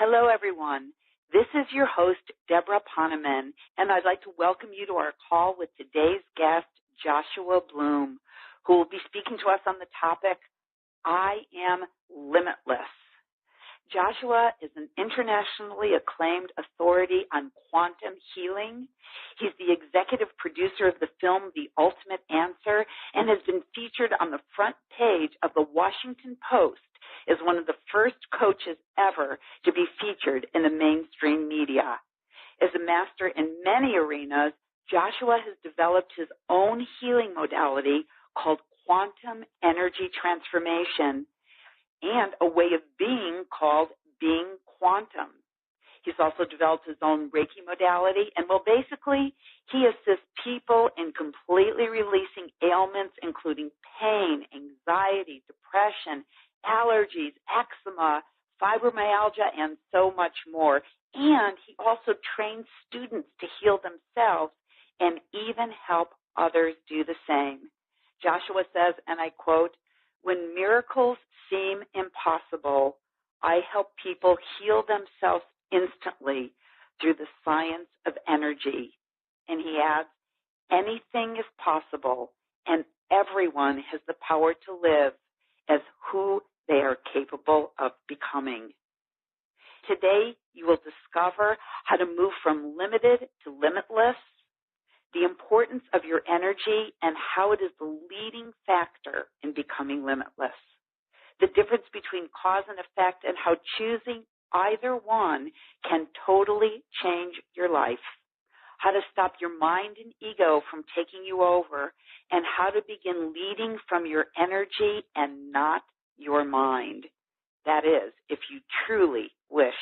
Hello, everyone. This is your host, Debra Poneman, and I'd like to welcome you to our call with today's guest, Joshua Bloom, who will be speaking to us on the topic, I Am Limitless. Joshua is an internationally acclaimed authority on quantum healing. He's the executive producer of the film The Ultimate Answer and has been featured on the front page of the Washington Post as one of the first coaches ever to be featured in the mainstream media. As a master in many arenas, Joshua has developed his own healing modality called quantum energy transformation and a way of being called being quantum. He's also developed his own Reiki modality, and basically, he assists people in completely releasing ailments, including pain, anxiety, depression, allergies, eczema, fibromyalgia, and so much more. And he also trains students to heal themselves and even help others do the same. Joshua says, and I quote, "When miracles seem impossible, I help people heal themselves instantly through the science of energy." And he adds, "Anything is possible, and everyone has the power to live as who they are capable of becoming." Today, you will discover how to move from limited to limitless, the importance of your energy and how it is the leading factor in becoming limitless, the difference between cause and effect and how choosing either one can totally change your life, how to stop your mind and ego from taking you over, and how to begin leading from your energy and not your mind. That is, if you truly wish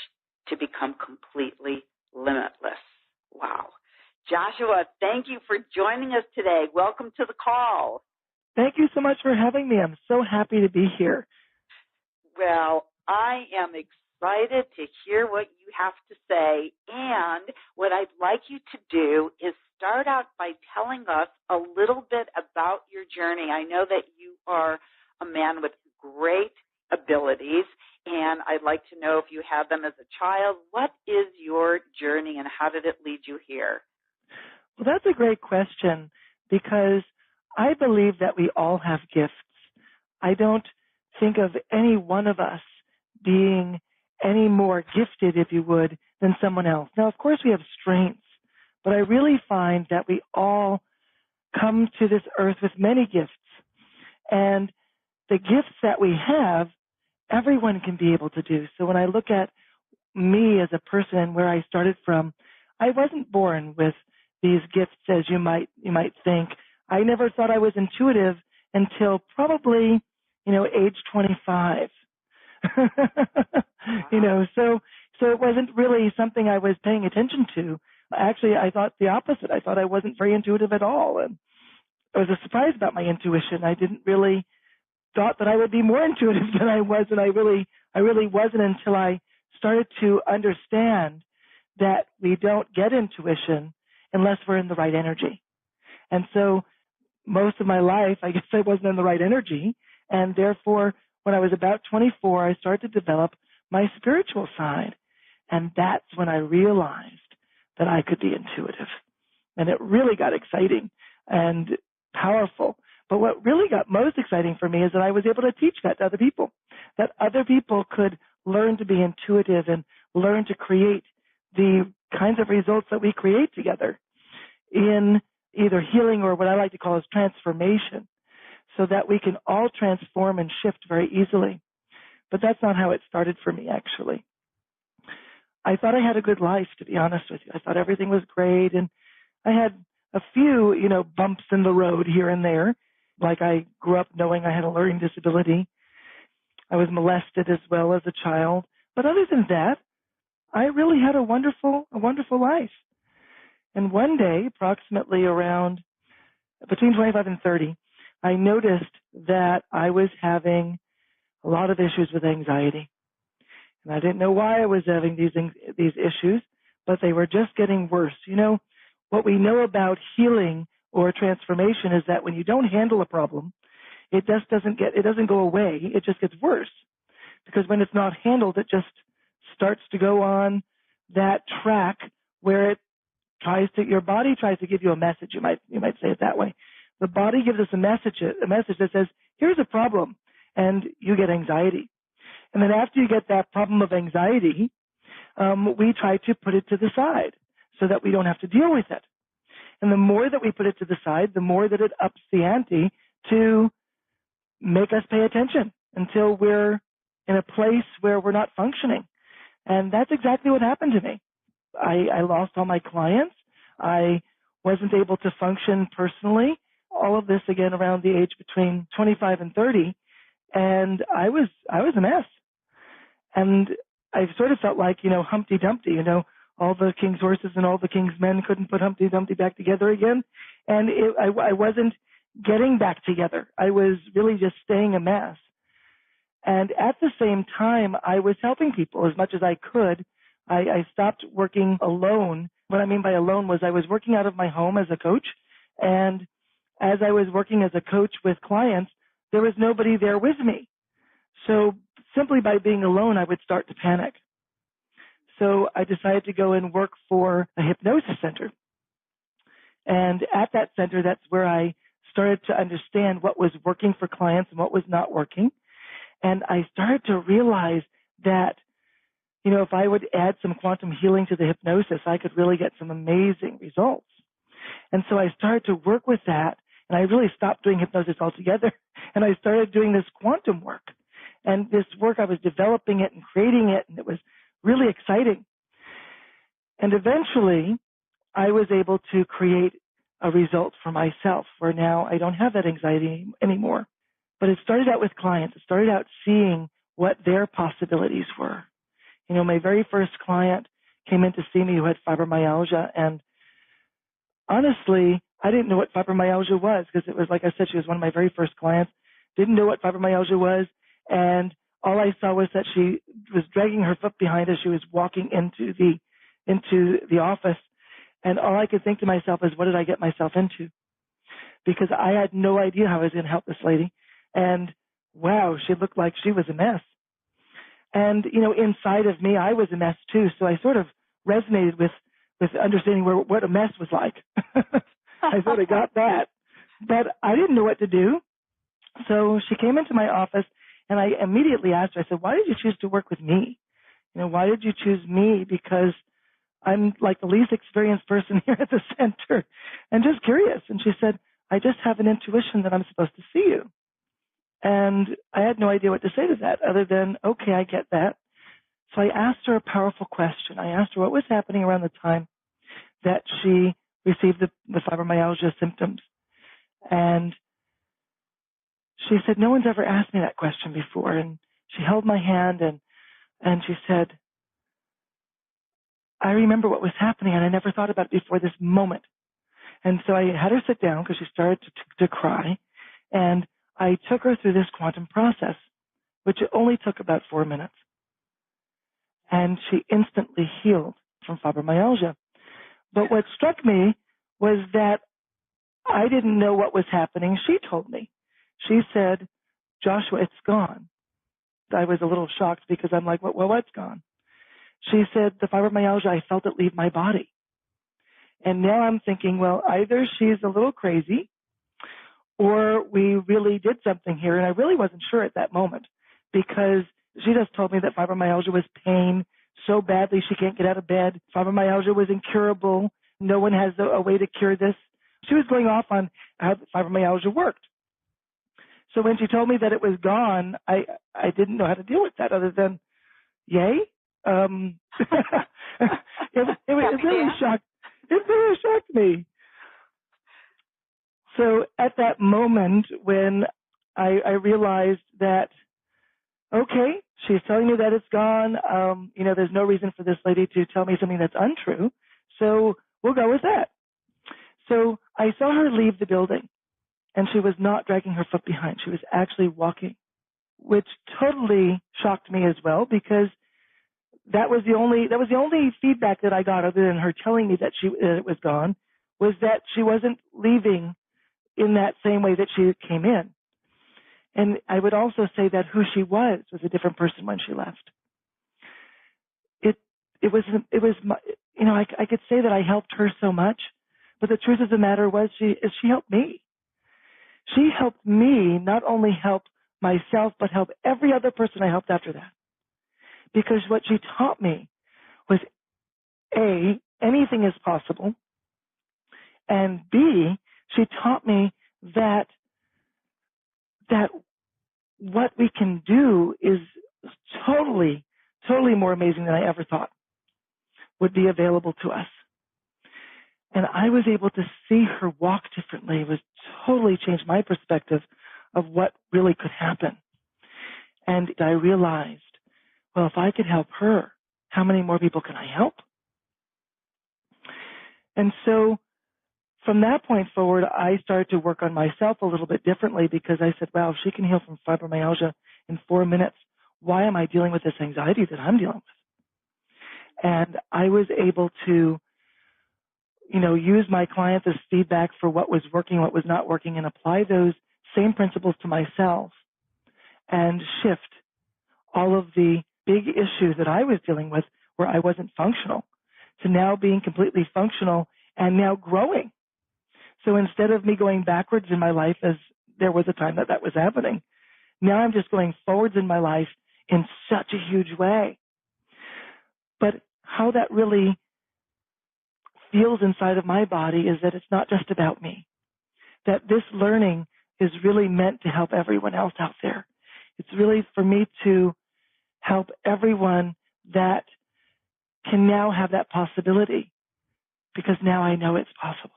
to become completely limitless. Wow. Joshua, thank you for joining us today. Welcome to the call. Thank you so much for having me. I'm so happy to be here. Well, I am excited to hear what you have to say. And what I'd like you to do is start out by telling us a little bit about your journey. I know that you are a man with great abilities, and I'd like to know if you had them as a child. What is your journey and how did it lead you here? Well, that's a great question because I believe that we all have gifts. I don't think of any one of us being any more gifted, if you would, than someone else. Now, of course, we have strengths, but I really find that we all come to this earth with many gifts. And the gifts that we have, everyone can be able to do. So when I look at me as a person and where I started from, I wasn't born with these gifts as you might think. I never thought I was intuitive until probably, age 25. So it wasn't really something I was paying attention to. Actually, I thought the opposite. I thought I wasn't very intuitive at all. And I was surprised about my intuition. I didn't really thought that I would be more intuitive than I was, and I really wasn't until I started to understand that we don't get intuition unless we're in the right energy. And so most of my life, I guess I wasn't in the right energy, and therefore when I was about 24, I started to develop my spiritual side, and that's when I realized that I could be intuitive. And it really got exciting and powerful. But what really got most exciting for me is that I was able to teach that to other people, that other people could learn to be intuitive and learn to create the kinds of results that we create together in either healing or what I like to call as transformation, so that we can all transform and shift very easily. But that's not how it started for me, actually. I thought I had a good life, to be honest with you. I thought everything was great, and I had a few, bumps in the road here and there. Like I grew up knowing I had a learning disability. I was molested as well as a child. But other than that, I really had a wonderful life. And one day, approximately around between 25 and 30, I noticed that I was having a lot of issues with anxiety. And I didn't know why I was having these issues, but they were just getting worse. What we know about healing or transformation is that when you don't handle a problem, it doesn't go away. It just gets worse. Because when it's not handled, it just starts to go on that track where your body tries to give you a message. You might say it that way. The body gives us a message that says, here's a problem, and you get anxiety. And then after you get that problem of anxiety, we try to put it to the side so that we don't have to deal with it. And the more that we put it to the side, the more that it ups the ante to make us pay attention until we're in a place where we're not functioning. And that's exactly what happened to me. I lost all my clients. I wasn't able to function personally. All of this, again, around the age between 25 and 30. And I was a mess. And I sort of felt like, Humpty Dumpty, all the king's horses and all the king's men couldn't put Humpty Dumpty back together again. And I wasn't getting back together. I was really just staying a mess. And at the same time, I was helping people as much as I could. I stopped working alone. What I mean by alone was I was working out of my home as a coach. And as I was working as a coach with clients, there was nobody there with me. So simply by being alone, I would start to panic. So I decided to go and work for a hypnosis center. And at that center, that's where I started to understand what was working for clients and what was not working. And I started to realize that, if I would add some quantum healing to the hypnosis, I could really get some amazing results. And so I started to work with that, and I really stopped doing hypnosis altogether. And I started doing this quantum work. And this work, I was developing it and creating it, and it was really exciting. And eventually, I was able to create a result for myself where now I don't have that anxiety anymore. But it started out with clients. It started out seeing what their possibilities were. My very first client came in to see me who had fibromyalgia, and honestly, I didn't know what fibromyalgia was because it was, like I said, she was one of my very first clients. Didn't know what fibromyalgia was, and all I saw was that she was dragging her foot behind as she was walking into the office, and all I could think to myself is, what did I get myself into? Because I had no idea how I was going to help this lady, and wow, she looked like she was a mess. And, inside of me, I was a mess too, so I sort of resonated with understanding what a mess was like. I sort of got that. But I didn't know what to do. So she came into my office, and I immediately asked her, I said, why did you choose to work with me? Why did you choose me? Because I'm like the least experienced person here at the center and just curious. And she said, I just have an intuition that I'm supposed to see you. And I had no idea what to say to that other than, okay, I get that. So I asked her a powerful question. I asked her what was happening around the time that she received the fibromyalgia symptoms. And she said, no one's ever asked me that question before. And she held my hand and she said, I remember what was happening and I never thought about it before this moment. And so I had her sit down because she started to cry. And I took her through this quantum process, which only took about 4 minutes. And she instantly healed from fibromyalgia. But what struck me was that I didn't know what was happening. She told me. She said, Joshua, it's gone. I was a little shocked because I'm like, well, what's gone? She said, the fibromyalgia, I felt it leave my body. And now I'm thinking, well, either she's a little crazy or we really did something here. And I really wasn't sure at that moment because she just told me that fibromyalgia was pain so badly she can't get out of bed. Fibromyalgia was incurable. No one has a way to cure this. She was going off on how fibromyalgia worked. So when she told me that it was gone, I didn't know how to deal with that other than, yay. It really shocked. It really shocked me. So at that moment when I realized that, okay, she's telling me that it's gone. There's no reason for this lady to tell me something that's untrue. So we'll go with that. So I saw her leave the building, and she was not dragging her foot behind. She was actually walking, which totally shocked me as well because that was the only feedback that I got other than her telling me that it was gone, was that she wasn't leaving in that same way that she came in. And I would also say that who she was a different person when she left. it was, I could say that I helped her so much, but the truth of the matter was she helped me. She helped me not only help myself, but help every other person I helped after that. Because what she taught me was, A, anything is possible, and B, she taught me that what we can do is totally, totally more amazing than I ever thought would be available to us. And I was able to see her walk differently. It was totally changed my perspective of what really could happen. And I realized, well, if I could help her, how many more people can I help? And so from that point forward, I started to work on myself a little bit differently because I said, wow, if she can heal from fibromyalgia in 4 minutes, why am I dealing with this anxiety that I'm dealing with? And I was able to, use my clients as feedback for what was working, what was not working, and apply those same principles to myself and shift all of the big issues that I was dealing with where I wasn't functional to now being completely functional and now growing. So instead of me going backwards in my life, as there was a time that was happening, now I'm just going forwards in my life in such a huge way. But how that really feels inside of my body is that it's not just about me, that this learning is really meant to help everyone else out there. It's really for me to help everyone that can now have that possibility, because now I know it's possible.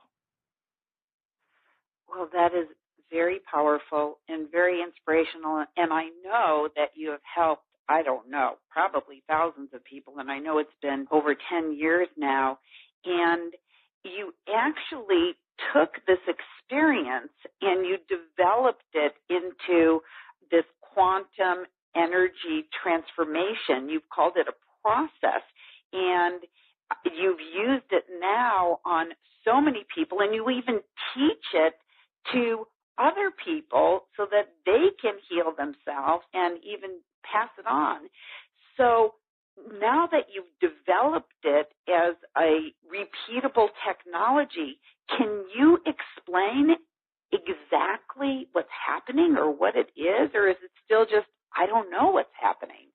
Well, that is very powerful and very inspirational. And I know that you have helped, I don't know, probably thousands of people. And I know it's been over 10 years now. And you actually took this experience and you developed it into this quantum energy transformation. You've called it a process. And you've used it now on so many people, and you even teach it to other people so that they can heal themselves and even pass it on. So now that you've developed it as a repeatable technology, can you explain exactly what's happening or what it is, or is it still just, I don't know what's happening?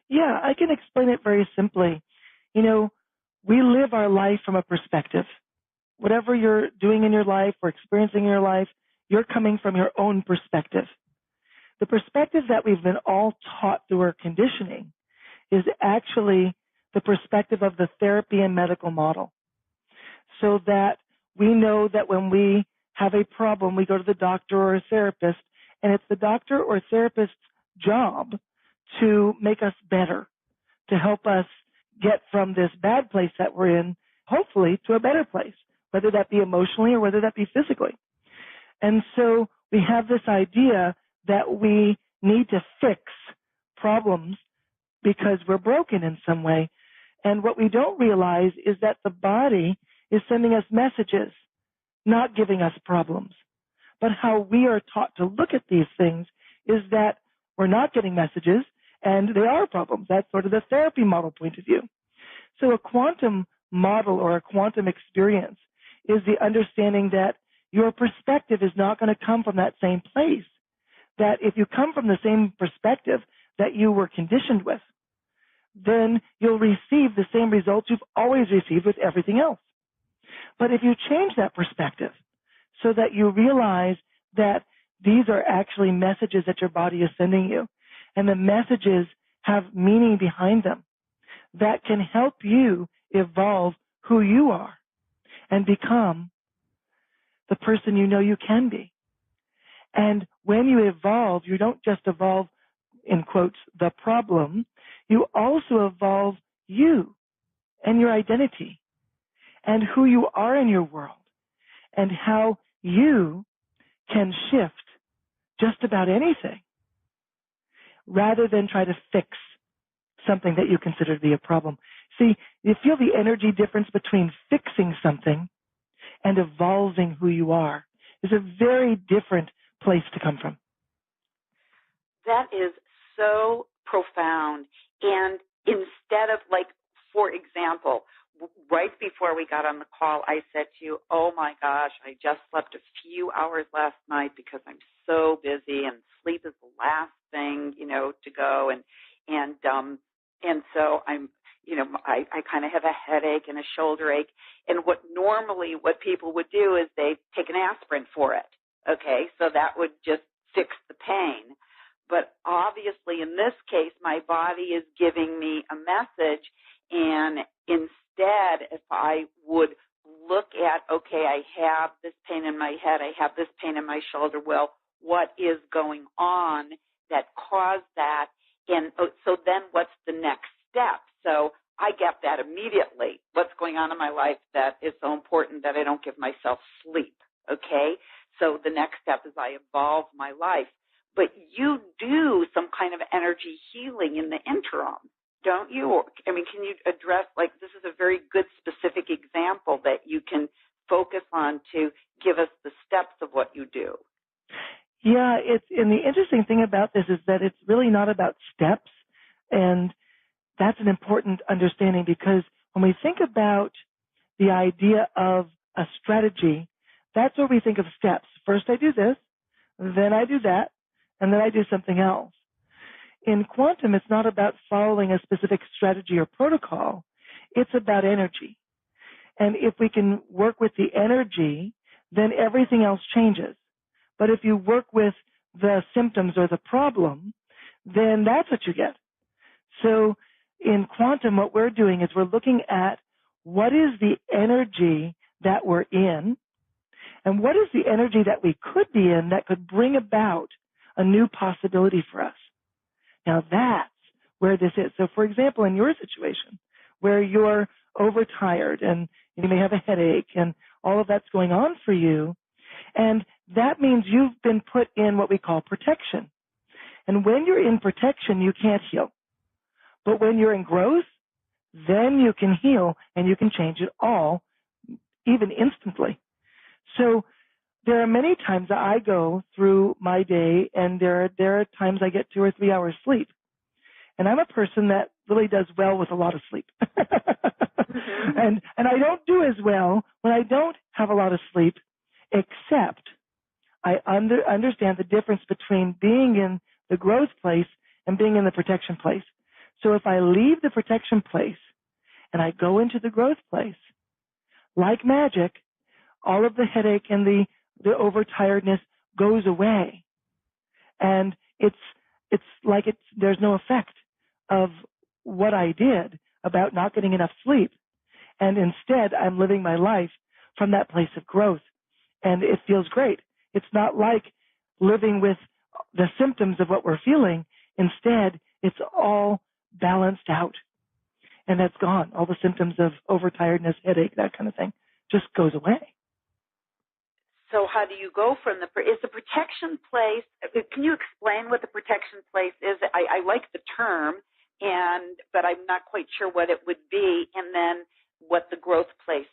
Yeah, I can explain it very simply. We live our life from a perspective. Whatever you're doing in your life or experiencing in your life, you're coming from your own perspective. The perspective that we've been all taught through our conditioning is actually the perspective of the therapy and medical model. So that we know that when we have a problem, we go to the doctor or a therapist, and it's the doctor or therapist's job to make us better, to help us get from this bad place that we're in, hopefully, to a better place, whether that be emotionally or whether that be physically. And so we have this idea that we need to fix problems because we're broken in some way. And what we don't realize is that the body is sending us messages, not giving us problems. But how we are taught to look at these things is that we're not getting messages, and they are problems. That's sort of the therapy model point of view. So a quantum model or a quantum experience is the understanding that your perspective is not going to come from that same place. That if you come from the same perspective that you were conditioned with, then you'll receive the same results you've always received with everything else. But if you change that perspective so that you realize that these are actually messages that your body is sending you, and the messages have meaning behind them, that can help you evolve who you are and become the person you know you can be. And when you evolve, you don't just evolve, in quotes, the problem, you also evolve you and your identity and who you are in your world and how you can shift just about anything rather than try to fix something that you consider to be a problem. See, you feel the energy difference between fixing something and evolving who you are is a very different place to come from. That is so profound. And instead of, like, for example, right before we got on the call, I said to you, oh my gosh, I just slept a few hours last night because I'm so busy and sleep is the last thing, to go. And so I kind of have a headache and a shoulder ache. And what people would do is they take an aspirin for it. Okay. So that would just fix the pain. But obviously in this case, my body is giving me a message. And instead, if I would look at, okay, I have this pain in my head, I have this pain in my shoulder, well, what is going on that caused that? And so then what's the next step? So I get that immediately. What's going on in my life that is so important that I don't give myself sleep, okay? So the next step is I evolve my life. But you do some kind of energy healing in the interim, don't you? I mean, can you address, this is a very good specific example that you can focus on to give us the steps of what you do. Yeah, and the interesting thing about this is that it's really not about steps, and that's an important understanding, because when we think about the idea of a strategy, that's where we think of steps. First I do this, then I do that, and then I do something else. In quantum, it's not about following a specific strategy or protocol. It's about energy. And if we can work with the energy, then everything else changes. But if you work with the symptoms or the problem, then that's what you get. So in quantum, what we're doing is we're looking at what is the energy that we're in, and what is the energy that we could be in that could bring about a new possibility for us. Now that's where this is. So for example, in your situation, where you're overtired and you may have a headache and all of that's going on for you, and that means you've been put in what we call protection. And when you're in protection, you can't heal. But when you're in growth, then you can heal and you can change it all, even instantly. So there are many times that I go through my day, and there are times I get 2 or 3 hours sleep. And I'm a person that really does well with a lot of sleep. And I don't do as well when I don't have a lot of sleep, except I understand the difference between being in the growth place and being in the protection place. So if I leave the protection place and I go into the growth place, like magic, all of the headache and the overtiredness goes away. And it's like there's no effect of what I did about not getting enough sleep. And instead, I'm living my life from that place of growth. And it feels great. It's not like living with the symptoms of what we're feeling. Instead, it's all balanced out. And that's gone. All the symptoms of overtiredness, headache, that kind of thing just goes away. So how do you go from is the protection place, can you explain what the protection place is? I like the term, but I'm not quite sure what it would be, and then what the growth place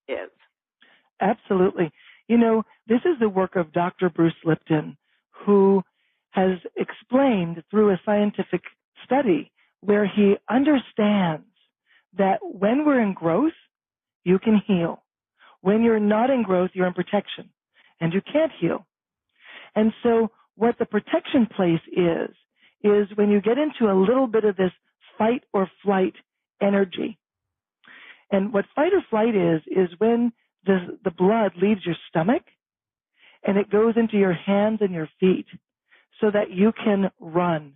is. Absolutely. This is the work of Dr. Bruce Lipton, who has explained through a scientific study where he understands that when we're in growth, you can heal. When you're not in growth, you're in protection, and you can't heal. And so what the protection place is when you get into a little bit of this fight or flight energy. And what fight or flight is when the blood leaves your stomach and it goes into your hands and your feet so that you can run.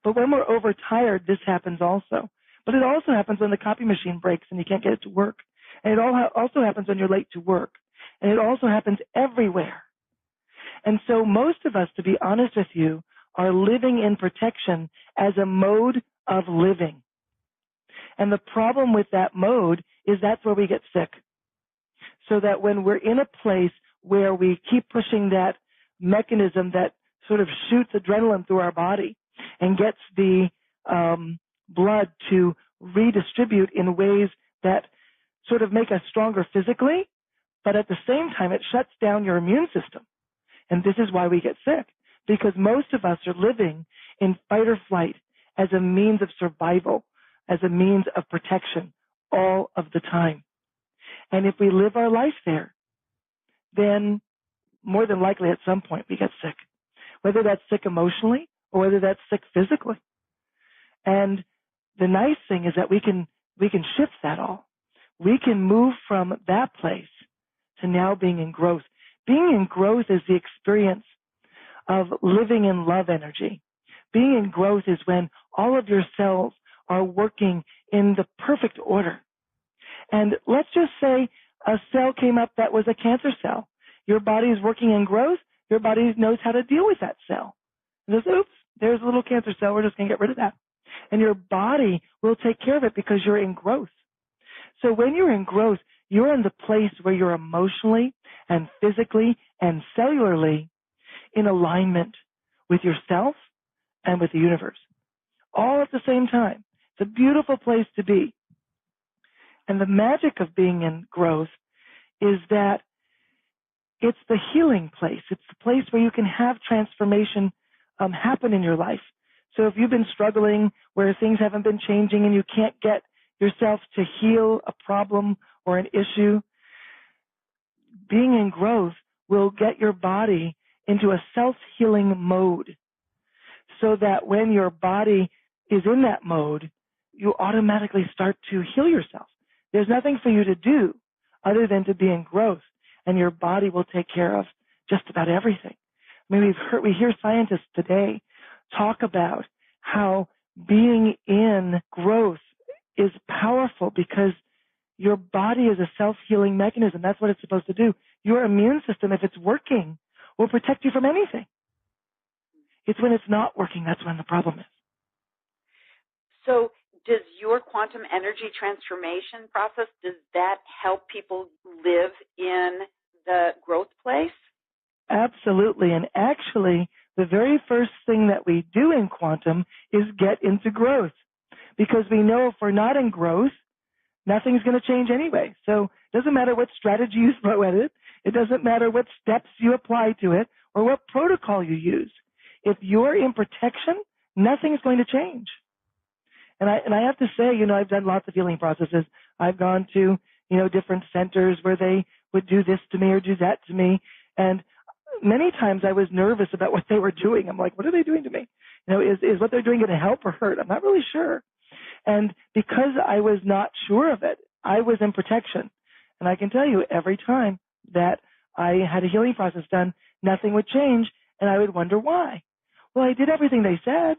But when we're overtired, this happens also. But it also happens when the copy machine breaks and you can't get it to work. And it also happens when you're late to work. And it also happens everywhere. And so most of us, to be honest with you, are living in protection as a mode of living. And the problem with that mode is that's where we get sick. So that when we're in a place where we keep pushing that mechanism that sort of shoots adrenaline through our body and gets the blood to redistribute in ways that sort of make us stronger physically, but at the same time it shuts down your immune system. And this is why we get sick, because most of us are living in fight or flight as a means of survival, as a means of protection all of the time. And if we live our life there, then more than likely at some point we get sick, whether that's sick emotionally or whether that's sick physically. And the nice thing is that we can shift that all. We can move from that place to now being in growth. Being in growth is the experience of living in love energy. Being in growth is when all of your cells are working in the perfect order. And let's just say a cell came up that was a cancer cell. Your body is working in growth. Your body knows how to deal with that cell. It says, oops, there's a little cancer cell. We're just going to get rid of that. And your body will take care of it because you're in growth. So when you're in growth, you're in the place where you're emotionally and physically and cellularly in alignment with yourself and with the universe, all at the same time. It's a beautiful place to be. And the magic of being in growth is that it's the healing place. It's the place where you can have transformation happen in your life. So if you've been struggling where things haven't been changing and you can't get yourself to heal a problem or an issue, being in growth will get your body into a self-healing mode so that when your body is in that mode, you automatically start to heal yourself. There's nothing for you to do other than to be in growth, and your body will take care of just about everything. I mean, we hear scientists today talk about how being in growth is powerful because your body is a self-healing mechanism. That's what it's supposed to do. Your immune system, if it's working, will protect you from anything. It's when it's not working, that's when the problem is. So does your quantum energy transformation process, does that help people live in the growth place? Absolutely. And actually, the very first thing that we do in quantum is get into growth. Because we know if we're not in growth, nothing's going to change anyway. So it doesn't matter what strategy you throw at it. It doesn't matter what steps you apply to it or what protocol you use. If you're in protection, nothing's going to change. And I have to say, I've done lots of healing processes. I've gone to, different centers where they would do this to me or do that to me. And many times I was nervous about what they were doing. I'm like, what are they doing to me? Is what they're doing going to help or hurt? I'm not really sure. And because I was not sure of it, I was in protection. And I can tell you, every time that I had a healing process done, nothing would change, and I would wonder why. Well, I did everything they said.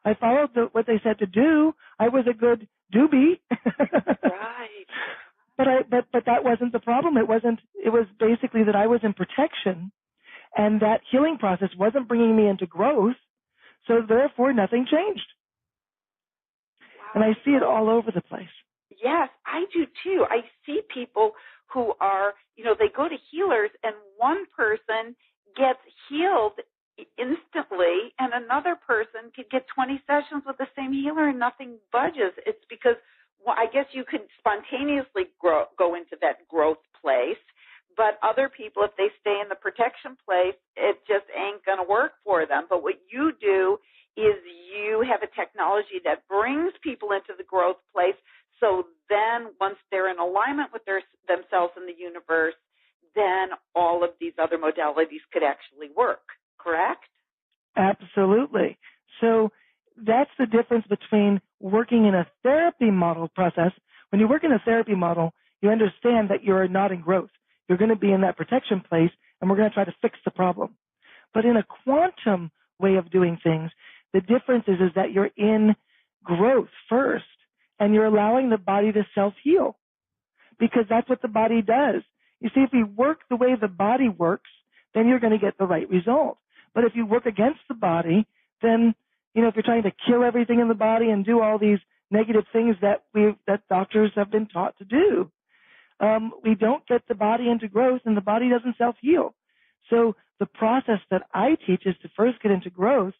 I followed what they said to do. I was a good doobie. Right. But that wasn't the problem. It was basically that I was in protection, and that healing process wasn't bringing me into growth, so therefore nothing changed. Wow. And I see it all over the place. Yes, I do too. I see people who are, they go to healers and one person gets healed instantly and another person could get 20 sessions with the same healer and nothing budges. It's because, I guess you could spontaneously go into that growth place, but other people, if they stay in the protection place, it just ain't going to work for them. But what you do is you have a technology that brings people into the growth place, so then once they're in alignment with themselves in the universe, then all of these other modalities could actually work, correct? Absolutely. So that's the difference between working in a therapy model process. When you work in a therapy model, you understand that you're not in growth. You're going to be in that protection place, and we're going to try to fix the problem. But in a quantum way of doing things, the difference is that you're in growth first, and you're allowing the body to self-heal, because that's what the body does. You see, if you work the way the body works, then you're going to get the right result. But if you work against the body, then, if you're trying to kill everything in the body and do all these negative things that doctors have been taught to do, we don't get the body into growth, and the body doesn't self-heal. So the process that I teach is to first get into growth,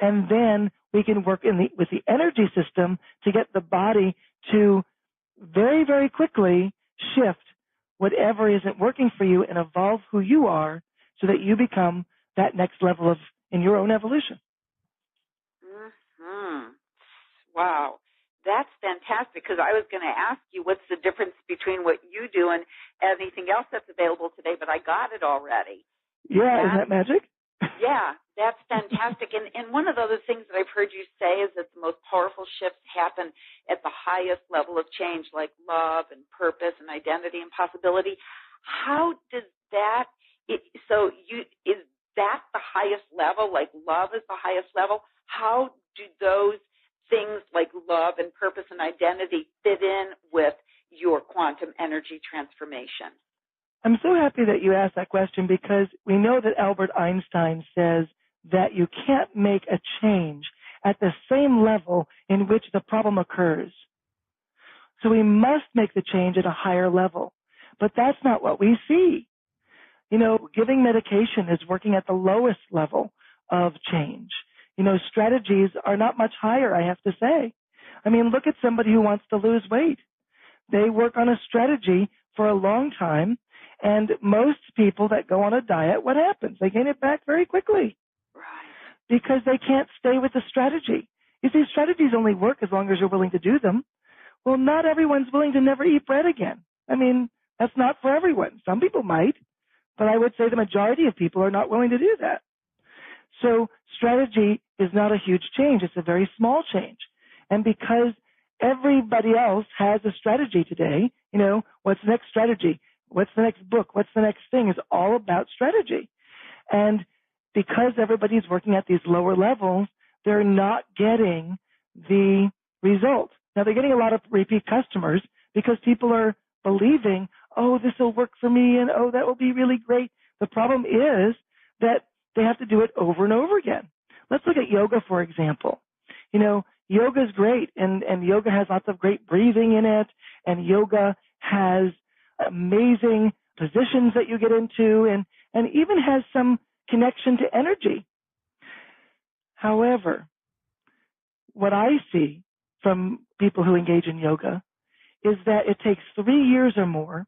and then we can work with the energy system to get the body to very, very quickly shift whatever isn't working for you and evolve who you are so that you become that next level in your own evolution. Mm-hmm. Wow. That's fantastic, because I was going to ask you what's the difference between what you do and anything else that's available today, but I got it already. Yeah, isn't that magic? Yeah, that's fantastic. And one of the other things that I've heard you say is that the most powerful shifts happen at the highest level of change, like love and purpose and identity and possibility. How does that, is that the highest level, like love is the highest level? How do those things like love and purpose and identity fit in with your quantum energy transformation? I'm so happy that you asked that question, because we know that Albert Einstein says that you can't make a change at the same level in which the problem occurs. So we must make the change at a higher level. But that's not what we see. You know, giving medication is working at the lowest level of change. You know, strategies are not much higher, I have to say. I mean, look at somebody who wants to lose weight. They work on a strategy for a long time, and most people that go on a diet, what happens? They gain it back very quickly. Right. Because they can't stay with the strategy. You see, strategies only work as long as you're willing to do them. Well, not everyone's willing to never eat bread again. I mean, that's not for everyone. Some people might, but I would say the majority of people are not willing to do that. So strategy is not a huge change. It's a very small change. And because everybody else has a strategy today, you know, what's the next strategy? What's the next book? What's the next thing is all about strategy. And because everybody's working at these lower levels, they're not getting the result. Now, they're getting a lot of repeat customers because people are believing, oh, this will work for me, and oh, that will be really great. The problem is that they have to do it over and over again. Let's look at yoga, for example. You know, yoga is great, and yoga has lots of great breathing in it, and yoga has amazing positions that you get into, and even has some connection to energy. However, what I see from people who engage in yoga is that it takes 3 years or more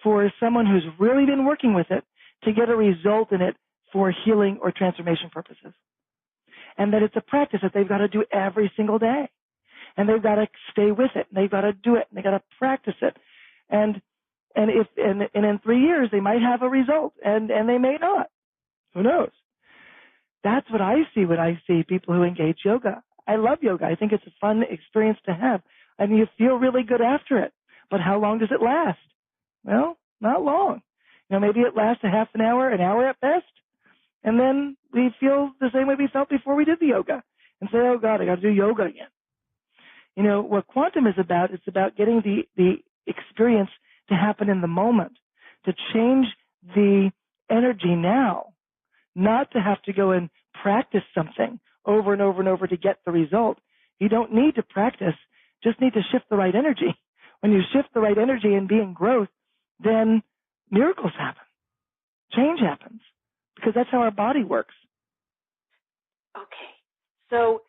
for someone who's really been working with it to get a result in it for healing or transformation purposes. And that it's a practice that they've got to do every single day. And they've got to stay with it. And they've got to do it. And they've got to practice it. And in 3 years, they might have a result. And they may not. Who knows? That's what I see when I see people who engage yoga. I love yoga. I think it's a fun experience to have. I mean, you feel really good after it. But how long does it last? Well, not long. You know, maybe it lasts a half an hour at best. And then we feel the same way we felt before we did the yoga and say, oh, God, I got to do yoga again. You know, what quantum is about, it's about getting the experience to happen in the moment, to change the energy now, not to have to go and practice something over and over and over to get the result. You don't need to practice, just need to shift the right energy. When you shift the right energy and be in growth, then miracles happen. Change happens. Because that's how our body works. Okay. So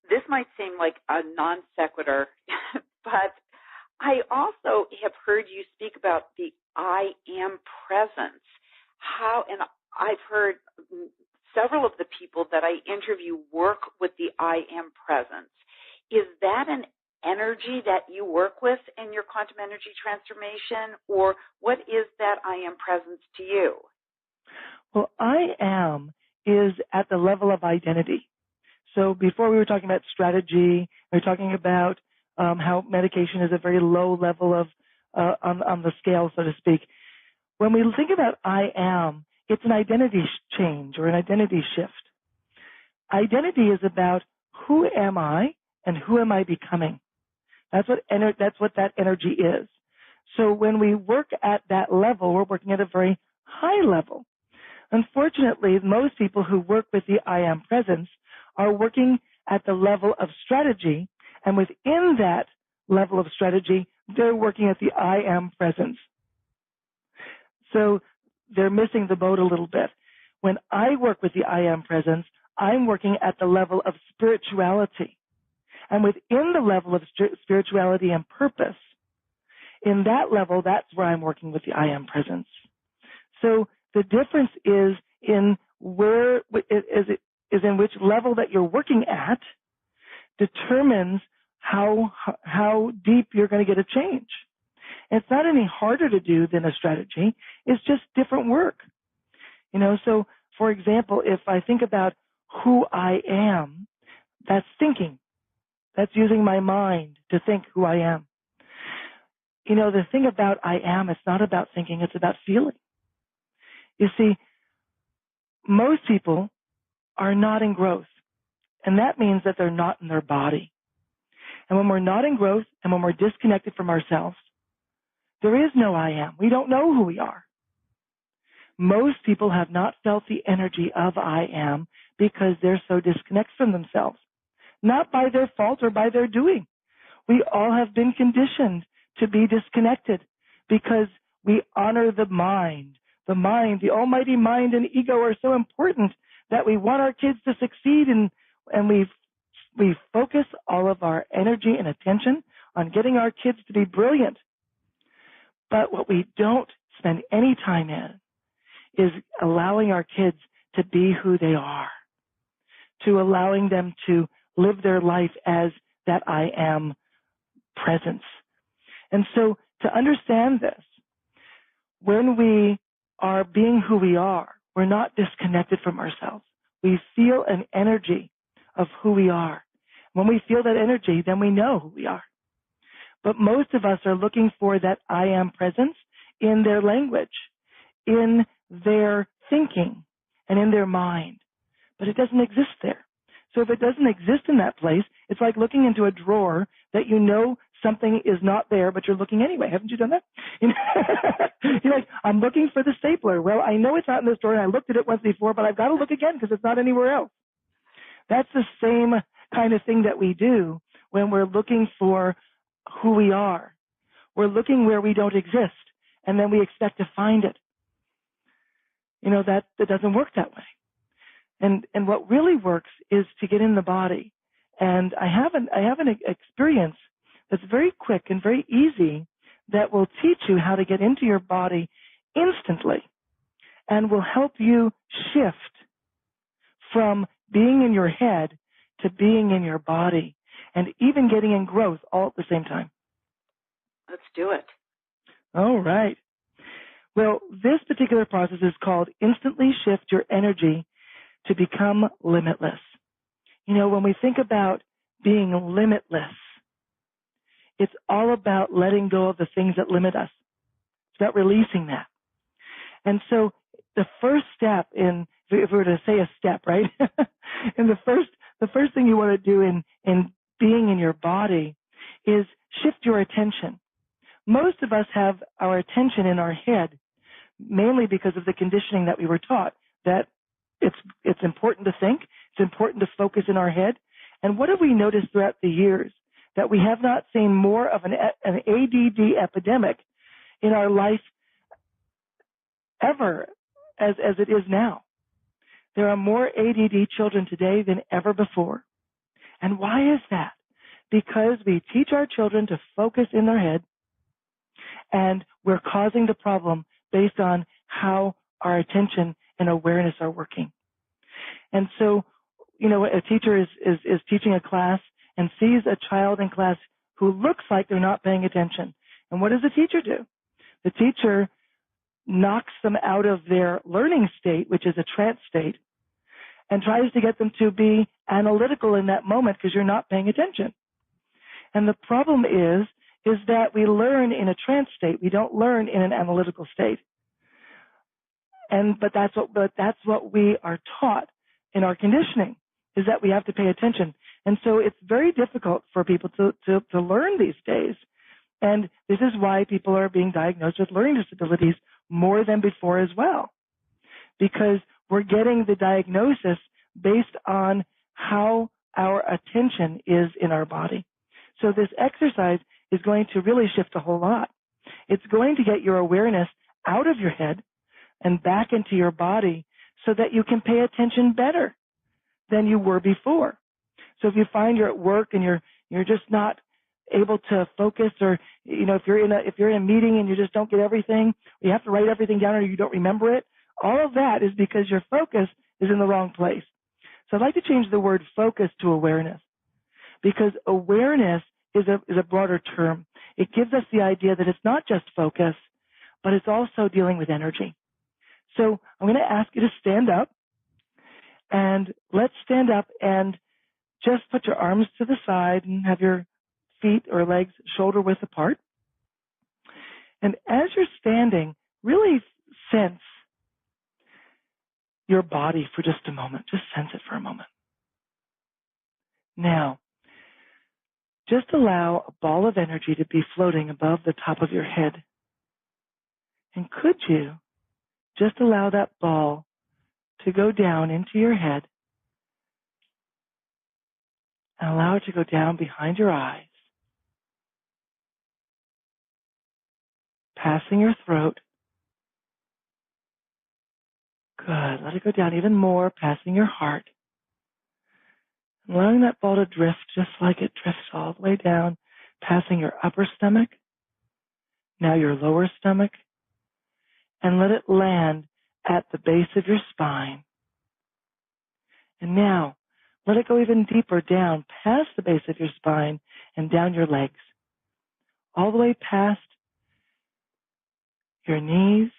this might seem like a non sequitur, but I also have heard you speak about the I am presence. And I've heard several of the people that I interview work with the I am presence. Is that an energy that you work with in your quantum energy transformation, or what is that I am presence to you? Well, I am is at the level of identity. So before we were talking about strategy, we were talking about how medication is a very low level of on the scale, so to speak. When we think about I am, it's an identity change or an identity shift. Identity is about who am I and who am I becoming. That's what that energy is. So when we work at that level, we're working at a very high level. Unfortunately, most people who work with the I am presence are working at the level of strategy, and within that level of strategy, they're working at the I am presence. So they're missing the boat a little bit. When I work with the I am presence, I'm working at the level of spirituality. And within the level of spirituality and purpose, in that level, that's where I'm working with the I am presence. So the difference is in in which level that you're working at determines how deep you're going to get a change. And it's not any harder to do than a strategy. It's just different work. So for example, if I think about who I am, that's thinking. That's using my mind to think who I am. The thing about I am, it's not about thinking, it's about feeling. You see, most people are not in growth, and that means that they're not in their body. And when we're not in growth and when we're disconnected from ourselves, there is no I am. We don't know who we are. Most people have not felt the energy of I am because they're so disconnected from themselves, not by their fault or by their doing. We all have been conditioned to be disconnected because we honor the mind. The mind, the almighty mind and ego are so important that we want our kids to succeed, and we focus all of our energy and attention on getting our kids to be brilliant. But what we don't spend any time in is allowing our kids to be who they are, to allowing them to live their life as that I am presence. And so to understand this, when we are being who we are, we're not disconnected from ourselves. We feel an energy of who we are. When we feel that energy, then we know who we are. But most of us are looking for that I am presence in their language, in their thinking, and in their mind. But it doesn't exist there. So if it doesn't exist in that place, it's like looking into a drawer that you know something is not there, but you're looking anyway. Haven't you done that? You're like, I'm looking for the stapler. Well, I know it's not in this drawer, and I looked at it once before, but I've got to look again because it's not anywhere else. That's the same kind of thing that we do when we're looking for who we are. We're looking where we don't exist, and then we expect to find it. That doesn't work that way. And what really works is to get in the body. And I have an experience that's very quick and very easy that will teach you how to get into your body instantly and will help you shift from being in your head to being in your body and even getting in growth all at the same time. Let's do it. All right. Well, this particular process is called instantly shift your energy to become limitless. When we think about being limitless, it's all about letting go of the things that limit us. It's about releasing that. And so the first step if we were to say a step, right? and the first thing you want to do in being in your body is shift your attention. Most of us have our attention in our head, mainly because of the conditioning that we were taught, that it's important to think, it's important to focus in our head. And what have we noticed throughout the years? That we have not seen more of an ADD epidemic in our life ever as it is now. There are more ADD children today than ever before. And why is that? Because we teach our children to focus in their head, and we're causing the problem based on how our attention and awareness are working. And so, a teacher is teaching a class and sees a child in class who looks like they're not paying attention. And what does the teacher do? The teacher knocks them out of their learning state, which is a trance state, and tries to get them to be analytical in that moment because you're not paying attention. And the problem is that we learn in a trance state. We don't learn in an analytical state. But that's what we are taught in our conditioning, is that we have to pay attention. And so it's very difficult for people to learn these days. And this is why people are being diagnosed with learning disabilities more than before as well, because we're getting the diagnosis based on how our attention is in our body. So this exercise is going to really shift a whole lot. It's going to get your awareness out of your head and back into your body so that you can pay attention better than you were before. So if you find you're at work and you're just not able to focus, or if you're in a meeting and you just don't get everything, you have to write everything down or you don't remember it, all of that is because your focus is in the wrong place. So I'd like to change the word focus to awareness, because awareness is a broader term. It gives us the idea that it's not just focus, but it's also dealing with energy. So I'm going to ask you to stand up, and let's stand up and just put your arms to the side and have your feet or legs shoulder width apart. And as you're standing, really sense your body for just a moment. Just sense it for a moment. Now, just allow a ball of energy to be floating above the top of your head. And could you just allow that ball to go down into your head and allow it to go down behind your eyes, passing your throat. Good. Let it go down even more, passing your heart. Allowing that ball to drift just like it drifts all the way down, passing your upper stomach, now your lower stomach, and let it land at the base of your spine. And now, let it go even deeper down, past the base of your spine and down your legs, all the way past your knees,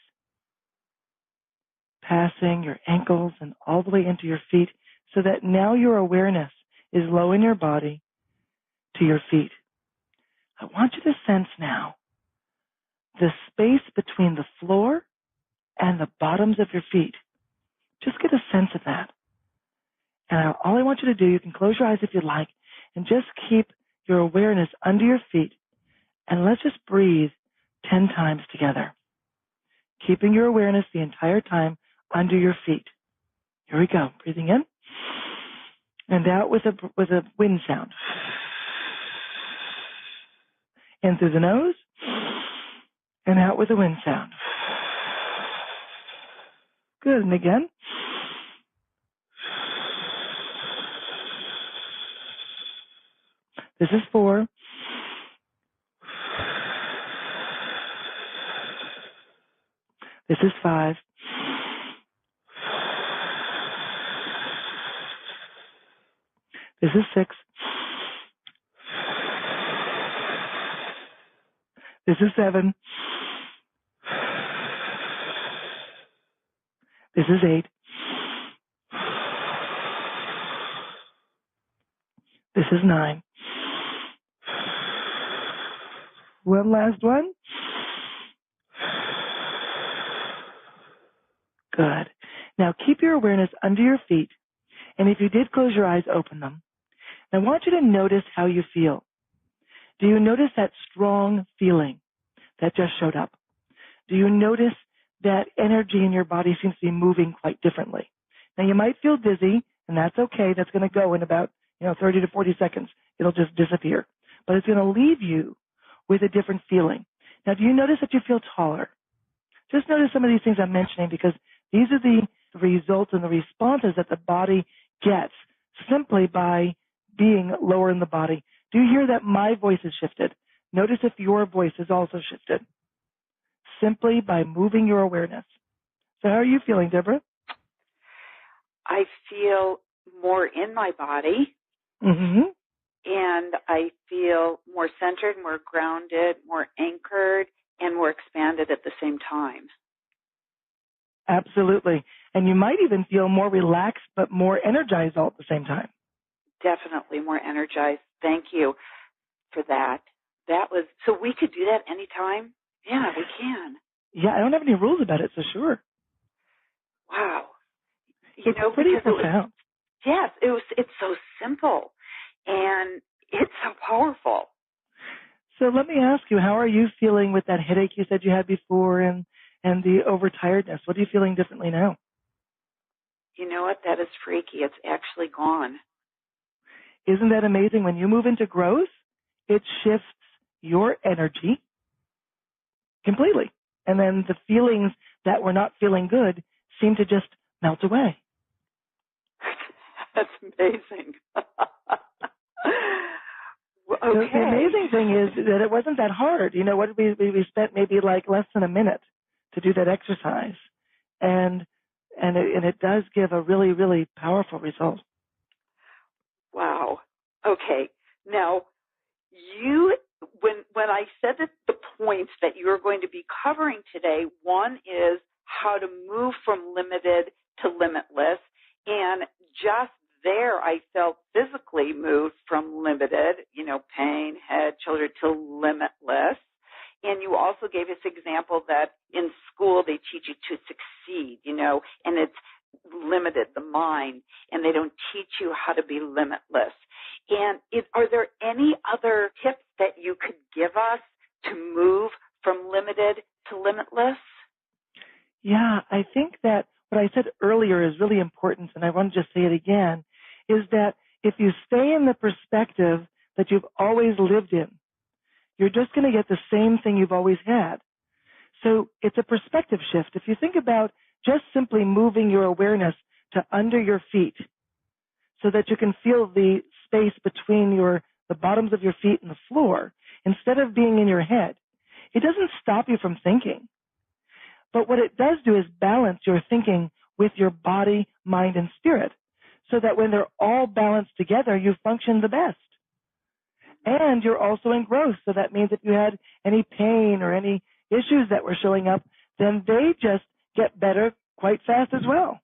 passing your ankles and all the way into your feet, so that now your awareness is low in your body to your feet. I want you to sense now the space between the floor and the bottoms of your feet. Just get a sense of that. And all I want you to do, you can close your eyes if you'd like, and just keep your awareness under your feet. And let's just breathe 10 times together, keeping your awareness the entire time under your feet. Here we go. Breathing in and out with a wind sound. In through the nose and out with a wind sound. Good. And again. This is 4. This is 5. This is 6. This is 7. This is 8. This is 9. One last one. Good. Now keep your awareness under your feet. And if you did close your eyes, open them. I want you to notice how you feel. Do you notice that strong feeling that just showed up? Do you notice that energy in your body seems to be moving quite differently? Now you might feel dizzy, and that's okay. That's going to go in about 30 to 40 seconds. It'll just disappear. But it's going to leave you with a different feeling. Now, do you notice that you feel taller? Just notice some of these things I'm mentioning, because these are the results and the responses that the body gets simply by being lower in the body. Do you hear that my voice has shifted? Notice if your voice has also shifted, simply by moving your awareness. So how are you feeling, Debra? I feel more in my body. Mm-hmm. And I feel more centered, more grounded, more anchored, and more expanded at the same time. Absolutely. And you might even feel more relaxed but more energized all at the same time. Definitely more energized. Thank you for that. So we could do that anytime? Yeah, we can. Yeah, I don't have any rules about it, so sure. Wow. It's pretty profound. It's so simple. And it's so powerful. So let me ask you, how are you feeling with that headache you said you had before and the overtiredness? What are you feeling differently now? You know what? That is freaky. It's actually gone. Isn't that amazing? When you move into growth, it shifts your energy completely. And then the feelings that were not feeling good seem to just melt away. That's amazing. Okay. So the amazing thing is that it wasn't that hard. What we spent maybe like less than a minute to do that exercise, and it does give a really, really powerful result. Wow. Okay. Now, you, when I said that the points that you're going to be covering today, one is how to move from limited to limitless, and just there I felt physically moved from limited, pain, head, shoulder, to limitless. And you also gave us example that in school they teach you to succeed, and it's limited, the mind, and they don't teach you how to be limitless. And are there any other tips that you could give us to move from limited to limitless? Yeah, I think that what I said earlier is really important, and I want to just say it again, is that if you stay in the perspective that you've always lived in, you're just going to get the same thing you've always had. So it's a perspective shift. If you think about just simply moving your awareness to under your feet so that you can feel the space between the bottoms of your feet and the floor, instead of being in your head, it doesn't stop you from thinking. But what it does do is balance your thinking with your body, mind, and spirit so that when they're all balanced together, you function the best. And you're also in growth. So that means if you had any pain or any issues that were showing up, then they just get better quite fast as well.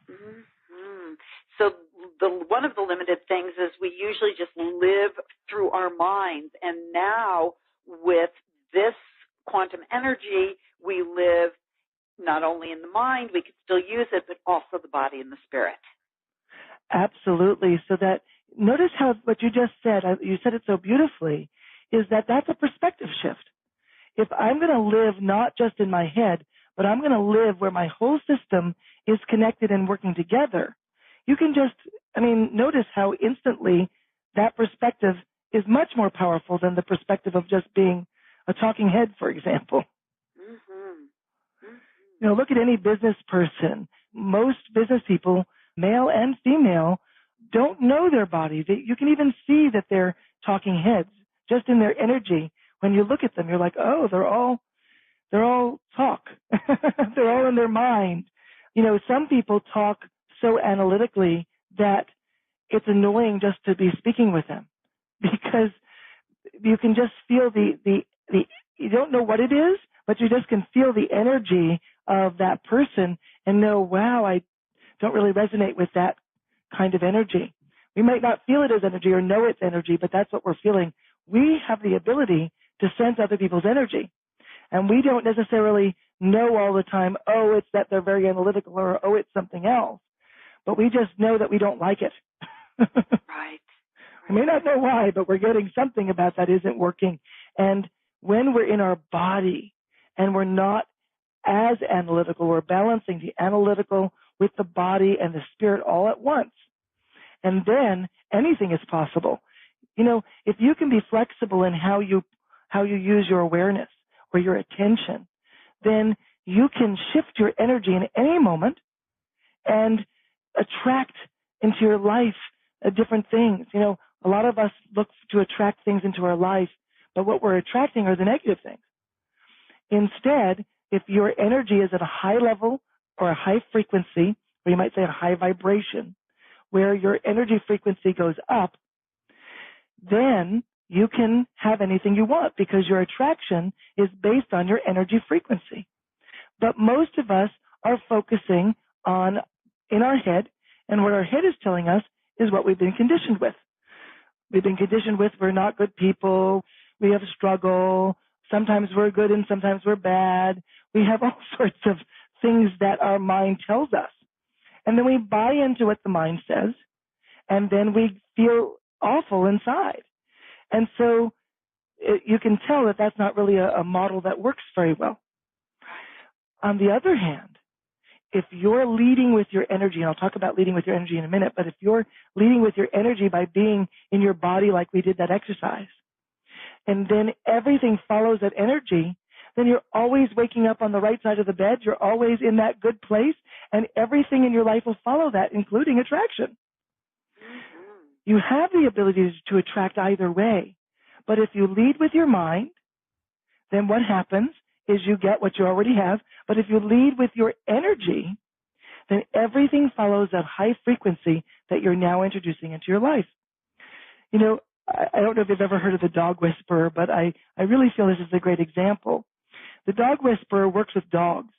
Mm-hmm. So one of the limited things is we usually just live through our minds. And now with this quantum energy, we live not only in the mind, we can still use it, but also the body and the spirit. Absolutely. So that, notice how what you just said, you said it so beautifully, is that that's a perspective shift. If I'm going to live not just in my head, but I'm going to live where my whole system is connected and working together, you can just, notice how instantly that perspective is much more powerful than the perspective of just being a talking head, for example. Mm-hmm. Mm-hmm. Look at any business person. Most business people, male and female, don't know their body. You can even see that they're talking heads just in their energy. When you look at them, you're like, oh, they're all talk. They're all in their mind. Some people talk so analytically that it's annoying just to be speaking with them because you can just feel the you don't know what it is, but you just can feel the energy of that person and know, wow, I don't really resonate with that kind of energy. We might not feel it as energy or know it's energy, but that's what we're feeling. We have the ability to sense other people's energy. And we don't necessarily know all the time, oh, it's that they're very analytical or, oh, it's something else. But we just know that we don't like it. Right. We may not know why, but we're getting something about that isn't working. And when we're in our body and we're not as analytical, we're balancing the analytical with the body and the spirit all at once. And then anything is possible. If you can be flexible in how you use your awareness or your attention, then you can shift your energy in any moment and attract into your life different things. A lot of us look to attract things into our life, but what we're attracting are the negative things. Instead, if your energy is at a high level or a high frequency, or you might say a high vibration, where your energy frequency goes up, then you can have anything you want because your attraction is based on your energy frequency. But most of us are focusing on in our head, and what our head is telling us is what we've been conditioned with. We've been conditioned with we're not good people, we have struggle, sometimes we're good and sometimes we're bad. We have all sorts of things that our mind tells us. And then we buy into what the mind says, and then we feel awful inside. And so you can tell that that's not really a model that works very well. On the other hand, if you're leading with your energy, and I'll talk about leading with your energy in a minute, but if you're leading with your energy by being in your body like we did that exercise, and then everything follows that energy, then you're always waking up on the right side of the bed, you're always in that good place, and everything in your life will follow that, including attraction. Mm-hmm. You have the ability to attract either way, but if you lead with your mind, then what happens is you get what you already have. But if you lead with your energy, then everything follows that high frequency that you're now introducing into your life. I don't know if you've ever heard of the dog whisperer, but I really feel this is a great example. The dog whisperer works with dogs.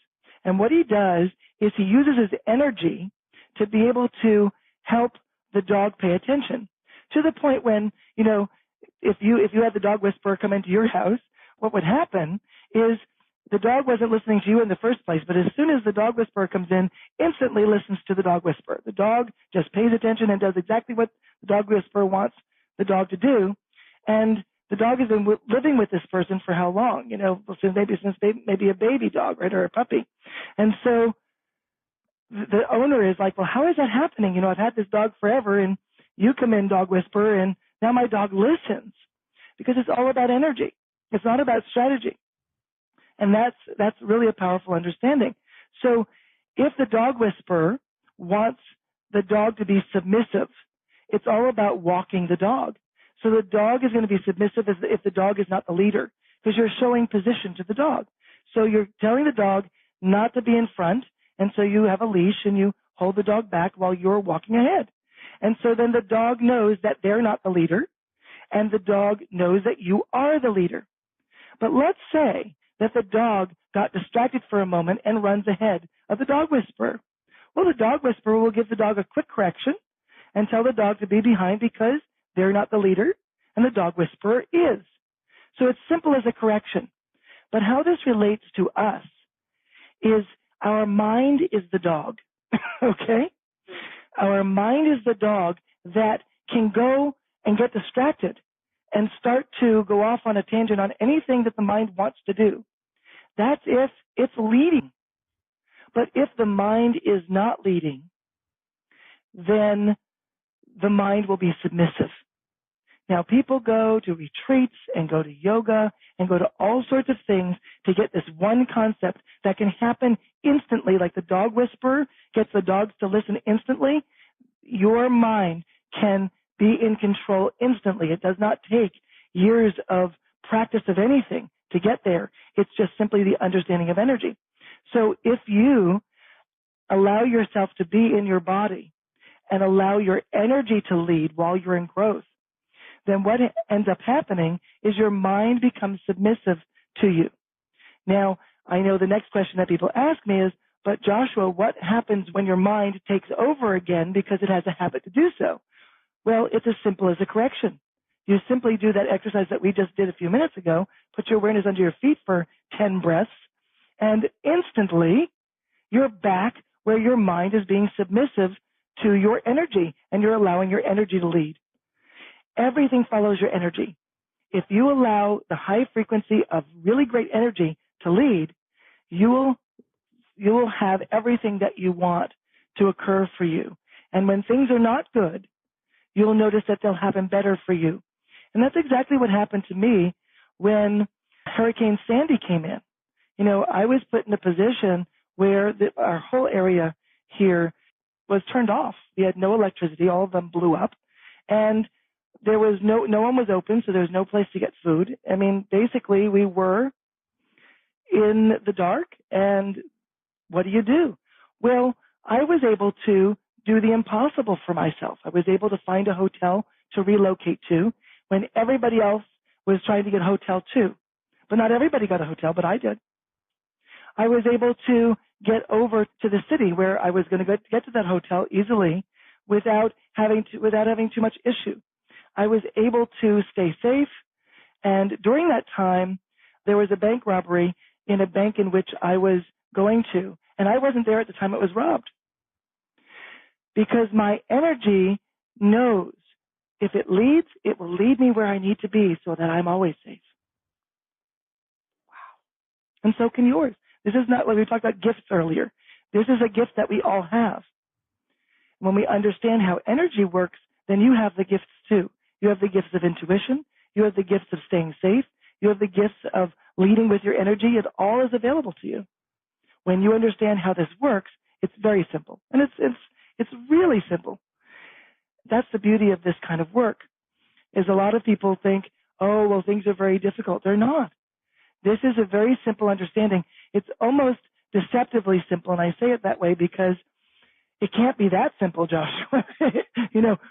And what he does is he uses his energy to be able to help the dog pay attention, to the point when, if you had the dog whisperer come into your house, what would happen is the dog wasn't listening to you in the first place, but as soon as the dog whisperer comes in, instantly listens to the dog whisperer. The dog just pays attention and does exactly what the dog whisperer wants the dog to do. And the dog has been living with this person for how long? Since maybe a baby dog, right, or a puppy. And so the owner is like, well, how is that happening? I've had this dog forever, and you come in, dog whisperer, and now my dog listens, because it's all about energy. It's not about strategy. And that's really a powerful understanding. So if the dog whisperer wants the dog to be submissive, it's all about walking the dog. So the dog is going to be submissive if the dog is not the leader, because you're showing position to the dog. So you're telling the dog not to be in front, and so you have a leash and you hold the dog back while you're walking ahead. And so then the dog knows that they're not the leader, and the dog knows that you are the leader. But let's say that the dog got distracted for a moment and runs ahead of the dog whisperer. Well, the dog whisperer will give the dog a quick correction and tell the dog to be behind, because they're not the leader and the dog whisperer is. So it's simple as a correction. But how this relates to us is our mind is the dog, okay? Our mind is the dog that can go and get distracted and start to go off on a tangent on anything that the mind wants to do. That's if it's leading. But if the mind is not leading, then the mind will be submissive. Now, people go to retreats and go to yoga and go to all sorts of things to get this one concept that can happen instantly, like the dog whisperer gets the dogs to listen instantly. Your mind can be in control instantly. It does not take years of practice of anything to get there. It's just simply the understanding of energy. So if you allow yourself to be in your body and allow your energy to lead while you're in growth, then what ends up happening is your mind becomes submissive to you. Now, I know the next question that people ask me is, but Joshua, what happens when your mind takes over again because it has a habit to do so? Well, it's as simple as a correction. You simply do that exercise that we just did a few minutes ago, put your awareness under your feet for 10 breaths, and instantly you're back where your mind is being submissive to your energy, and you're allowing your energy to lead. Everything follows your energy. If you allow the high frequency of really great energy to lead, you will have everything that you want to occur for you. And when things are not good, you'll notice that they'll happen better for you. And that's exactly what happened to me when Hurricane Sandy came in. I was put in a position where our whole area here was turned off. We had no electricity. All of them blew up. And there was no one was open, so there was no place to get food. I mean, basically, we were in the dark, and what do? Well, I was able to do the impossible for myself. I was able to find a hotel to relocate to when everybody else was trying to get a hotel too. But not everybody got a hotel, but I did. I was able to get over to the city where I was going to get to that hotel easily without having too much issue. I was able to stay safe, and during that time, there was a bank robbery in a bank in which I was going to, and I wasn't there at the time it was robbed. Because my energy knows if it leads, it will lead me where I need to be so that I'm always safe. Wow. And so can yours. This is not like we talked about gifts earlier. This is a gift that we all have. When we understand how energy works, then you have the gifts too. You have the gifts of intuition. You have the gifts of staying safe. You have the gifts of leading with your energy. It all is available to you. When you understand how this works, it's very simple. And it's really simple. That's the beauty of this kind of work, is a lot of people think, oh, well, things are very difficult. They're not. This is a very simple understanding. It's almost deceptively simple, and I say it that way because it can't be that simple, Joshua.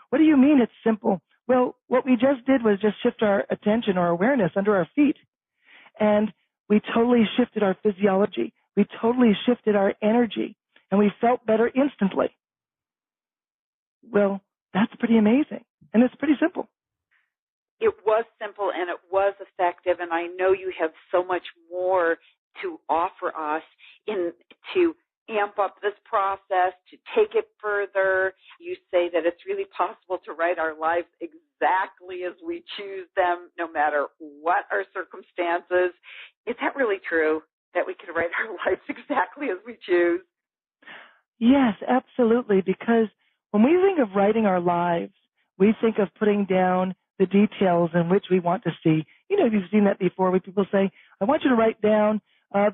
What do you mean it's simple? Well, what we just did was just shift our attention or awareness under our feet. And we totally shifted our physiology. We totally shifted our energy. And we felt better instantly. Well, that's pretty amazing. And it's pretty simple. It was simple and it was effective. And I know you have so much more to offer us to amp up this process, to take it further. You say that it's really possible to write our lives exactly as we choose them, no matter what our circumstances. Is that really true, that we can write our lives exactly as we choose? Yes, absolutely. Because when we think of writing our lives, we think of putting down the details in which we want to see. You know, you've seen that before where people say, I want you to write down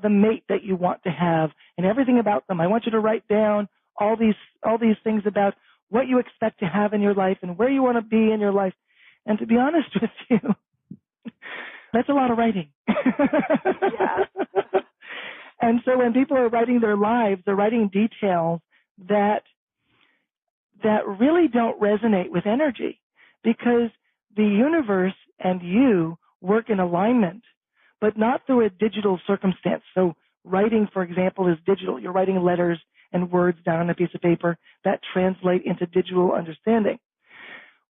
the mate that you want to have and everything about them. I want you to write down all these things about what you expect to have in your life and where you want to be in your life. And to be honest with you, that's a lot of writing. Yeah. And so when people are writing their lives, they're writing details that really don't resonate with energy, because the universe and you work in alignment, but not through a digital circumstance. So writing, for example, is digital. You're writing letters and words down on a piece of paper that translate into digital understanding.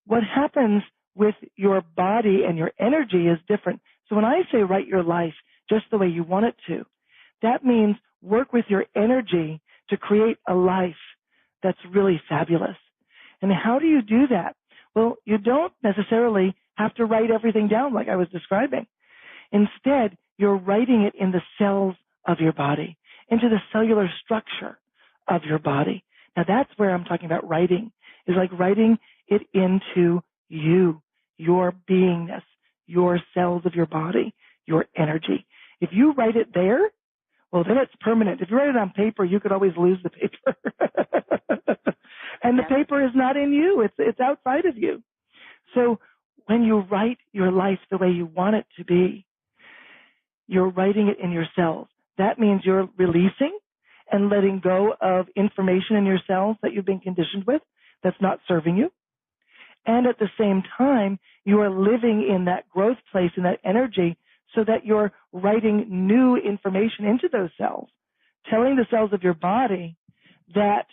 What happens with your body and your energy is different. So when I say write your life just the way you want it to, that means work with your energy to create a life that's really fabulous. And how do you do that? Well, you don't necessarily have to write everything down like I was describing. Instead, you're writing it in the cells of your body, into the cellular structure of your body. Now, that's where I'm talking about writing, is like writing it into you, your beingness, your cells of your body, your energy. If you write it there, well, then it's permanent. If you write it on paper, you could always lose the paper. And the paper is not in you. It's outside of you. So when you write your life the way you want it to be, you're writing it in your cells. That means you're releasing and letting go of information in your cells that you've been conditioned with that's not serving you. And at the same time, you are living in that growth place, in that energy, so that you're writing new information into those cells, telling the cells of your body that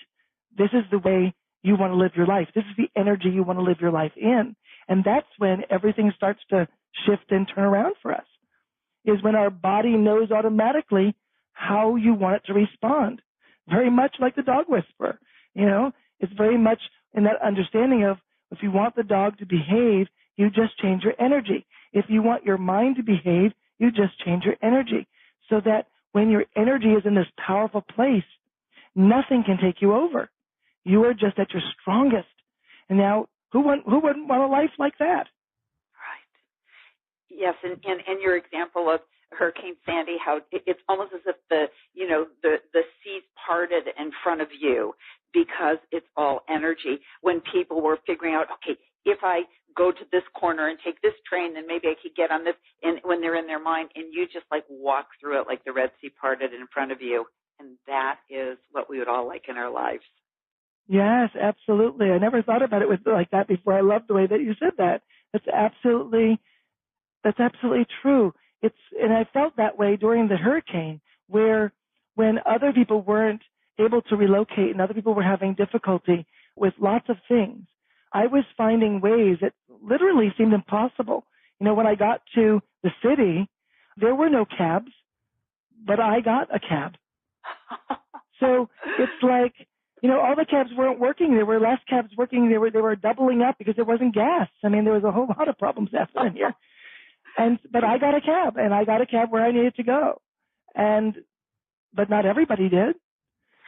this is the way you want to live your life. This is the energy you want to live your life in. And that's when everything starts to shift and turn around for us, is when our body knows automatically how you want it to respond. Very much like the dog whisperer. You know, it's very much in that understanding of, if you want the dog to behave, you just change your energy. If you want your mind to behave, you just change your energy. So that when your energy is in this powerful place, nothing can take you over. You are just at your strongest. And now, who wouldn't want a life like that? Right. Yes, and your example of Hurricane Sandy, how it's almost as if the seas parted in front of you, because it's all energy. When people were figuring out, okay, if I go to this corner and take this train, then maybe I could get on this, and when they're in their mind, and you just like walk through it like the Red Sea parted in front of you. And that is what we would all like in our lives. Yes, absolutely. I never thought about it like that before. I love the way that you said that. That's absolutely true. And I felt that way during the hurricane, where when other people weren't able to relocate and other people were having difficulty with lots of things, I was finding ways that literally seemed impossible. You know, when I got to the city, there were no cabs, but I got a cab. So it's like, you know, all the cabs weren't working. There were less cabs working. They were doubling up because there wasn't gas. I mean, there was a whole lot of problems happening here. But I got a cab, and I got a cab where I needed to go. But not everybody did.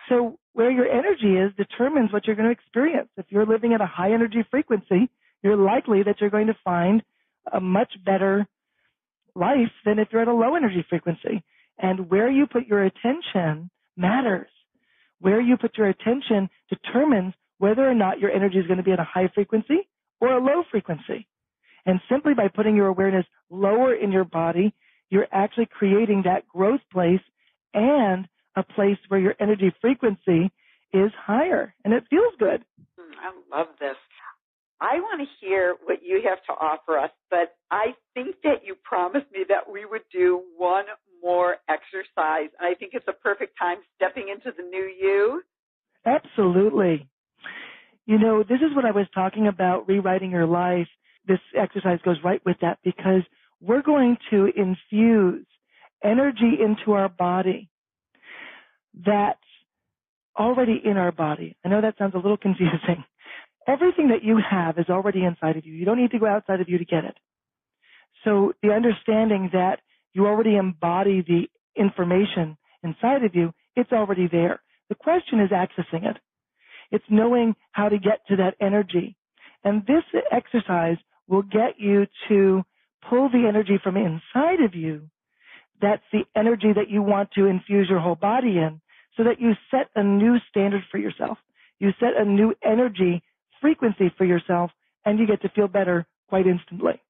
So where your energy is determines what you're going to experience. If you're living at a high energy frequency, you're likely that you're going to find a much better life than if you're at a low energy frequency. And where you put your attention matters. Where you put your attention determines whether or not your energy is going to be at a high frequency or a low frequency. And simply by putting your awareness lower in your body, you're actually creating that growth place and a place where your energy frequency is higher, and it feels good. I love this. I want to hear what you have to offer us, but I think that you promised me that we would do one more exercise, and I think it's a perfect time stepping into the new you. Absolutely. You know, this is what I was talking about, rewriting your life. This exercise goes right with that because we're going to infuse energy into our body that's already in our body. I know that sounds a little confusing. Everything that you have is already inside of you. You don't need to go outside of you to get it. So the understanding that you already embody the information inside of you, it's already there. The question is accessing it. It's knowing how to get to that energy. And this exercise will get you to pull the energy from inside of you. That's the energy that you want to infuse your whole body in so that you set a new standard for yourself. You set a new energy frequency for yourself, and you get to feel better quite instantly.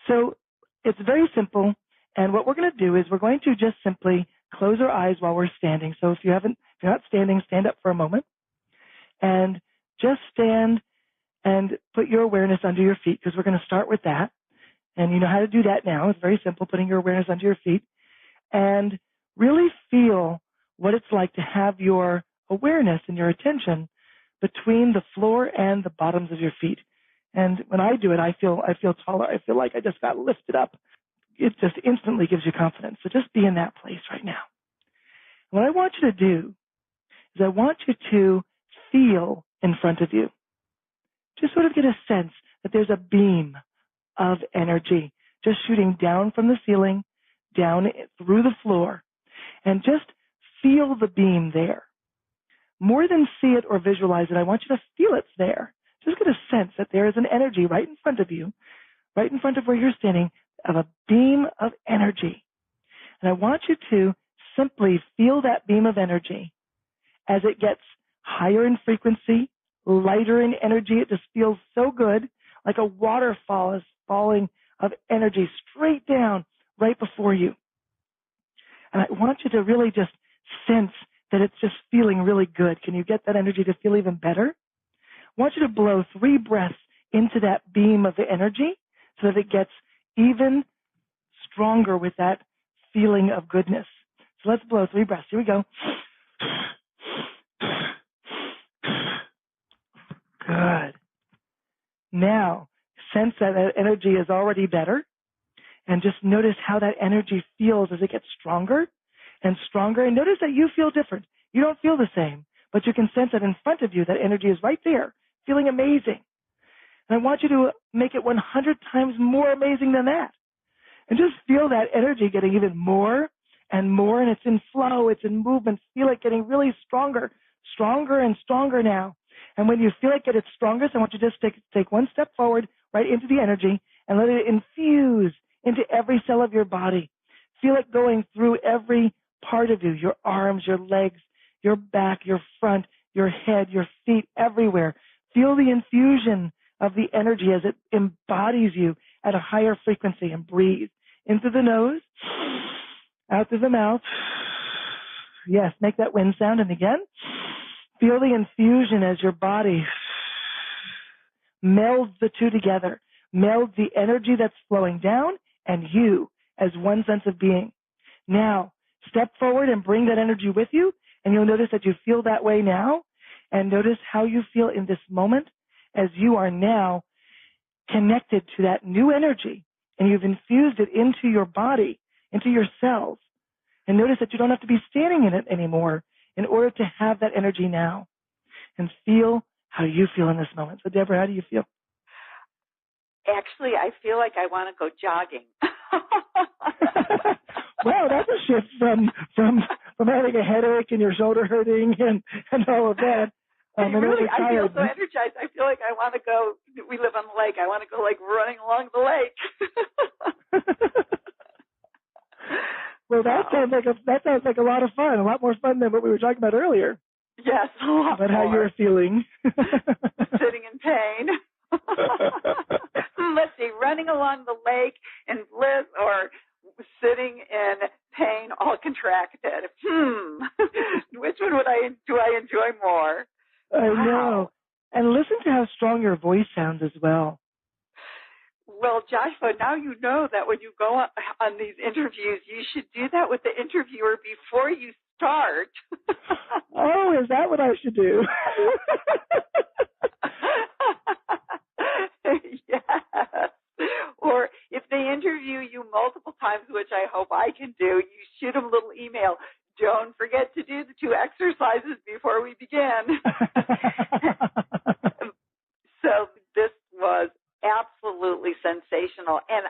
So it's very simple, and what we're going to do is we're going to just simply close our eyes while we're standing. So if you're not standing, stand up for a moment, and just stand and put your awareness under your feet because we're going to start with that. And you know how to do that now. It's very simple, putting your awareness under your feet, and really feel what it's like to have your awareness and your attention between the floor and the bottoms of your feet. And when I do it, I feel taller. I feel like I just got lifted up. It just instantly gives you confidence. So just be in that place right now. What I want you to do is I want you to feel in front of you. Just sort of get a sense that there's a beam of energy just shooting down from the ceiling, down through the floor, and just feel the beam there. More than see it or visualize it, I want you to feel it's there. Just get a sense that there is an energy right in front of you, right in front of where you're standing, of a beam of energy. And I want you to simply feel that beam of energy as it gets higher in frequency, lighter in energy. It just feels so good, like a waterfall is falling of energy straight down right before you. And I want you to really just sense that it's just feeling really good. Can you get that energy to feel even better? I want you to blow 3 breaths into that beam of the energy so that it gets even stronger with that feeling of goodness. So let's blow 3 breaths. Here we go. Good. Now, sense that energy is already better, and just notice how that energy feels as it gets stronger and stronger. And notice that you feel different. You don't feel the same, but you can sense that in front of you, that energy is right there, feeling amazing. And I want you to make it 100 times more amazing than that. And just feel that energy getting even more and more, and it's in flow, it's in movement. Feel it getting really stronger and stronger now. And when you feel it get its strongest, I want you to just take 1 step forward right into the energy and let it infuse into every cell of your body. Feel it going through every part of you, your arms, your legs, your back, your front, your head, your feet, everywhere. Feel the infusion of the energy as it embodies you at a higher frequency, and breathe in through the nose, out through the mouth. Yes, make that wind sound. And again, feel the infusion as your body melds the two together, melds the energy that's flowing down and you as one sense of being. Now, step forward and bring that energy with you, and you'll notice that you feel that way now, and notice how you feel in this moment as you are now connected to that new energy, and you've infused it into your body, into your cells. And notice that you don't have to be standing in it anymore in order to have that energy now. And feel how you feel in this moment. So, Debra, how do you feel? Actually, I feel like I want to go jogging. Wow, that's a shift from having a headache and your shoulder hurting and all of that. I feel so energized. I feel like I want to go. We live on the lake. I want to go like running along the lake. Well, that sounds like a lot of fun. A lot more fun than what we were talking about earlier. Yes, a lot about more. How you're feeling. Sitting in pain. Let's see, running along the lake in bliss or sitting in pain, all contracted. Which one do I enjoy more? I wow. know. And listen to how strong your voice sounds as well. Well, Joshua, now you know that when you go on these interviews, you should do that with the interviewer before you start. Oh, is that what I should do? Yes. Or if they interview you multiple times, which I hope I can do, you shoot them a little email. Don't forget to do the 2 exercises before we begin. So this was absolutely sensational. And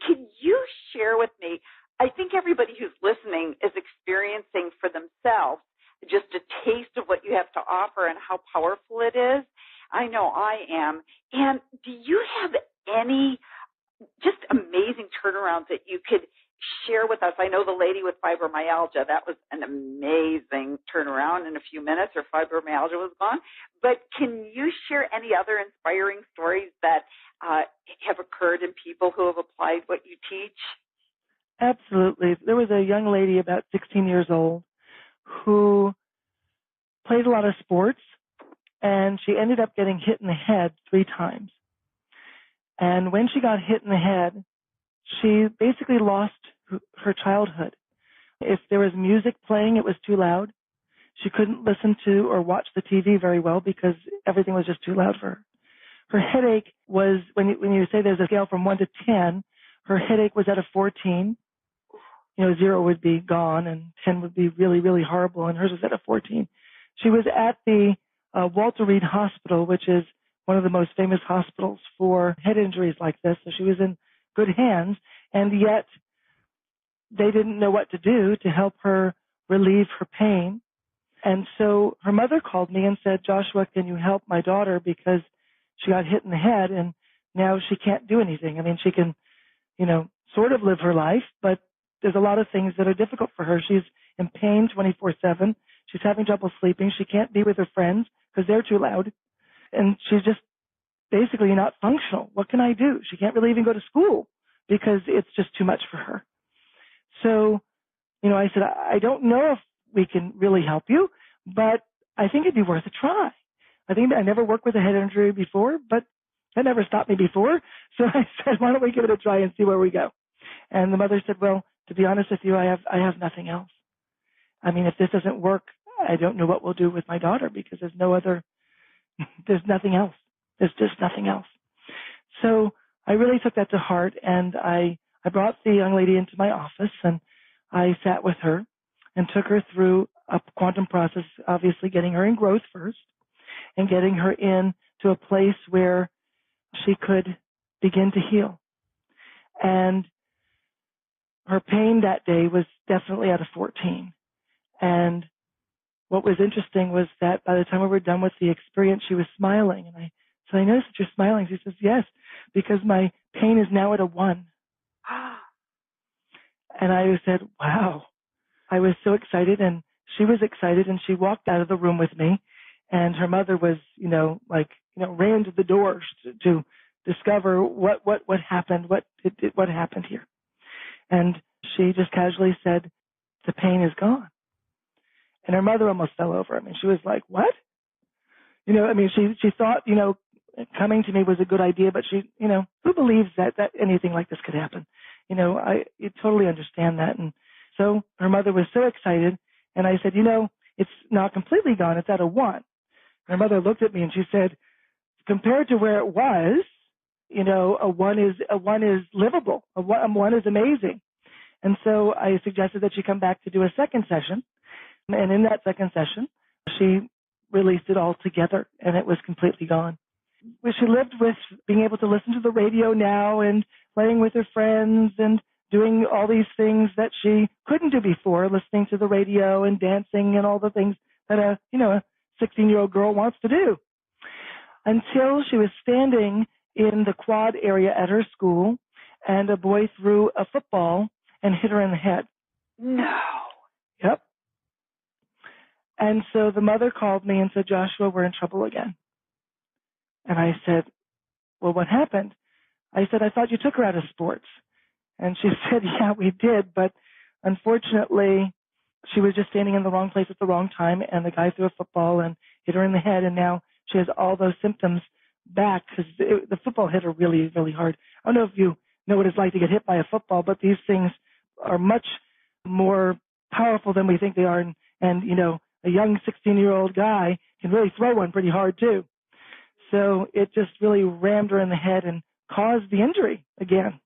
can you share with me, I think everybody who's listening is experiencing for themselves just a taste of what you have to offer and how powerful it is. I know I am. And do you have any just amazing turnarounds that you could share with us? I know the lady with fibromyalgia, that was an amazing turnaround. In a few minutes, her fibromyalgia was gone. But can you share any other inspiring stories that have occurred in people who have applied what you teach? Absolutely. There was a young lady about 16 years old who played a lot of sports, and she ended up getting hit in the head 3 times. And when she got hit in the head, she basically lost her childhood. If there was music playing, it was too loud. She couldn't listen to or watch the TV very well because everything was just too loud for her. Her headache was, when you say there's a scale from 1 to 10, her headache was at a 14. 0 would be gone and 10 would be really, really horrible, and hers was at a 14. She was at the Walter Reed Hospital, which is one of the most famous hospitals for head injuries like this, so she was in good hands, and yet they didn't know what to do to help her relieve her pain. And so her mother called me and said, Joshua, can you help my daughter because she got hit in the head and now she can't do anything. I mean, she can, sort of live her life, but there's a lot of things that are difficult for her. She's in pain 24/7. She's having trouble sleeping. She can't be with her friends because they're too loud. And she's just basically not functional. What can I do? She can't really even go to school because it's just too much for her. So, I said, I don't know if we can really help you, but I think it'd be worth a try. I never worked with a head injury before, but that never stopped me before. So I said, why don't we give it a try and see where we go? And the mother said, well, to be honest with you, I have nothing else. I mean, if this doesn't work, I don't know what we'll do with my daughter because there's nothing else. There's just nothing else. So I really took that to heart, and I brought the young lady into my office, and I sat with her and took her through a quantum process, obviously getting her in growth first and getting her in to a place where she could begin to heal. And her pain that day was definitely at a 14. And what was interesting was that by the time we were done with the experience, she was smiling. And I said, I noticed that you're smiling. She says, yes, because my pain is now at a 1. And I said, wow. I was so excited, and she was excited, and she walked out of the room with me. And her mother was, ran to the door to discover what happened, what happened here. And she just casually said, the pain is gone. And her mother almost fell over. I mean, she was like, what? She thought, coming to me was a good idea, but she, who believes that anything like this could happen? I totally understand that. And so her mother was so excited. And I said, it's not completely gone. It's at a 1. Her mother looked at me and she said, compared to where it was, a 1 is livable. A 1 is amazing. And so I suggested that she come back to do a second session. And in that second session, she released it all together, and it was completely gone. She lived with being able to listen to the radio now and playing with her friends and doing all these things that she couldn't do before, listening to the radio and dancing and all the things that a 16-year-old girl wants to do. Until she was standing in the quad area at her school, and a boy threw a football and hit her in the head. No. Yep. And so the mother called me and said, Joshua, we're in trouble again. And I said, well, what happened? I said, I thought you took her out of sports. And she said, yeah, we did. But unfortunately, she was just standing in the wrong place at the wrong time. And the guy threw a football and hit her in the head. And now she has all those symptoms back because the football hit her really, really hard. I don't know if you know what it's like to get hit by a football, but these things are much more powerful than we think they are. And you know, a young 16-year-old guy can really throw one pretty hard too. So it just really rammed her in the head and caused the injury again.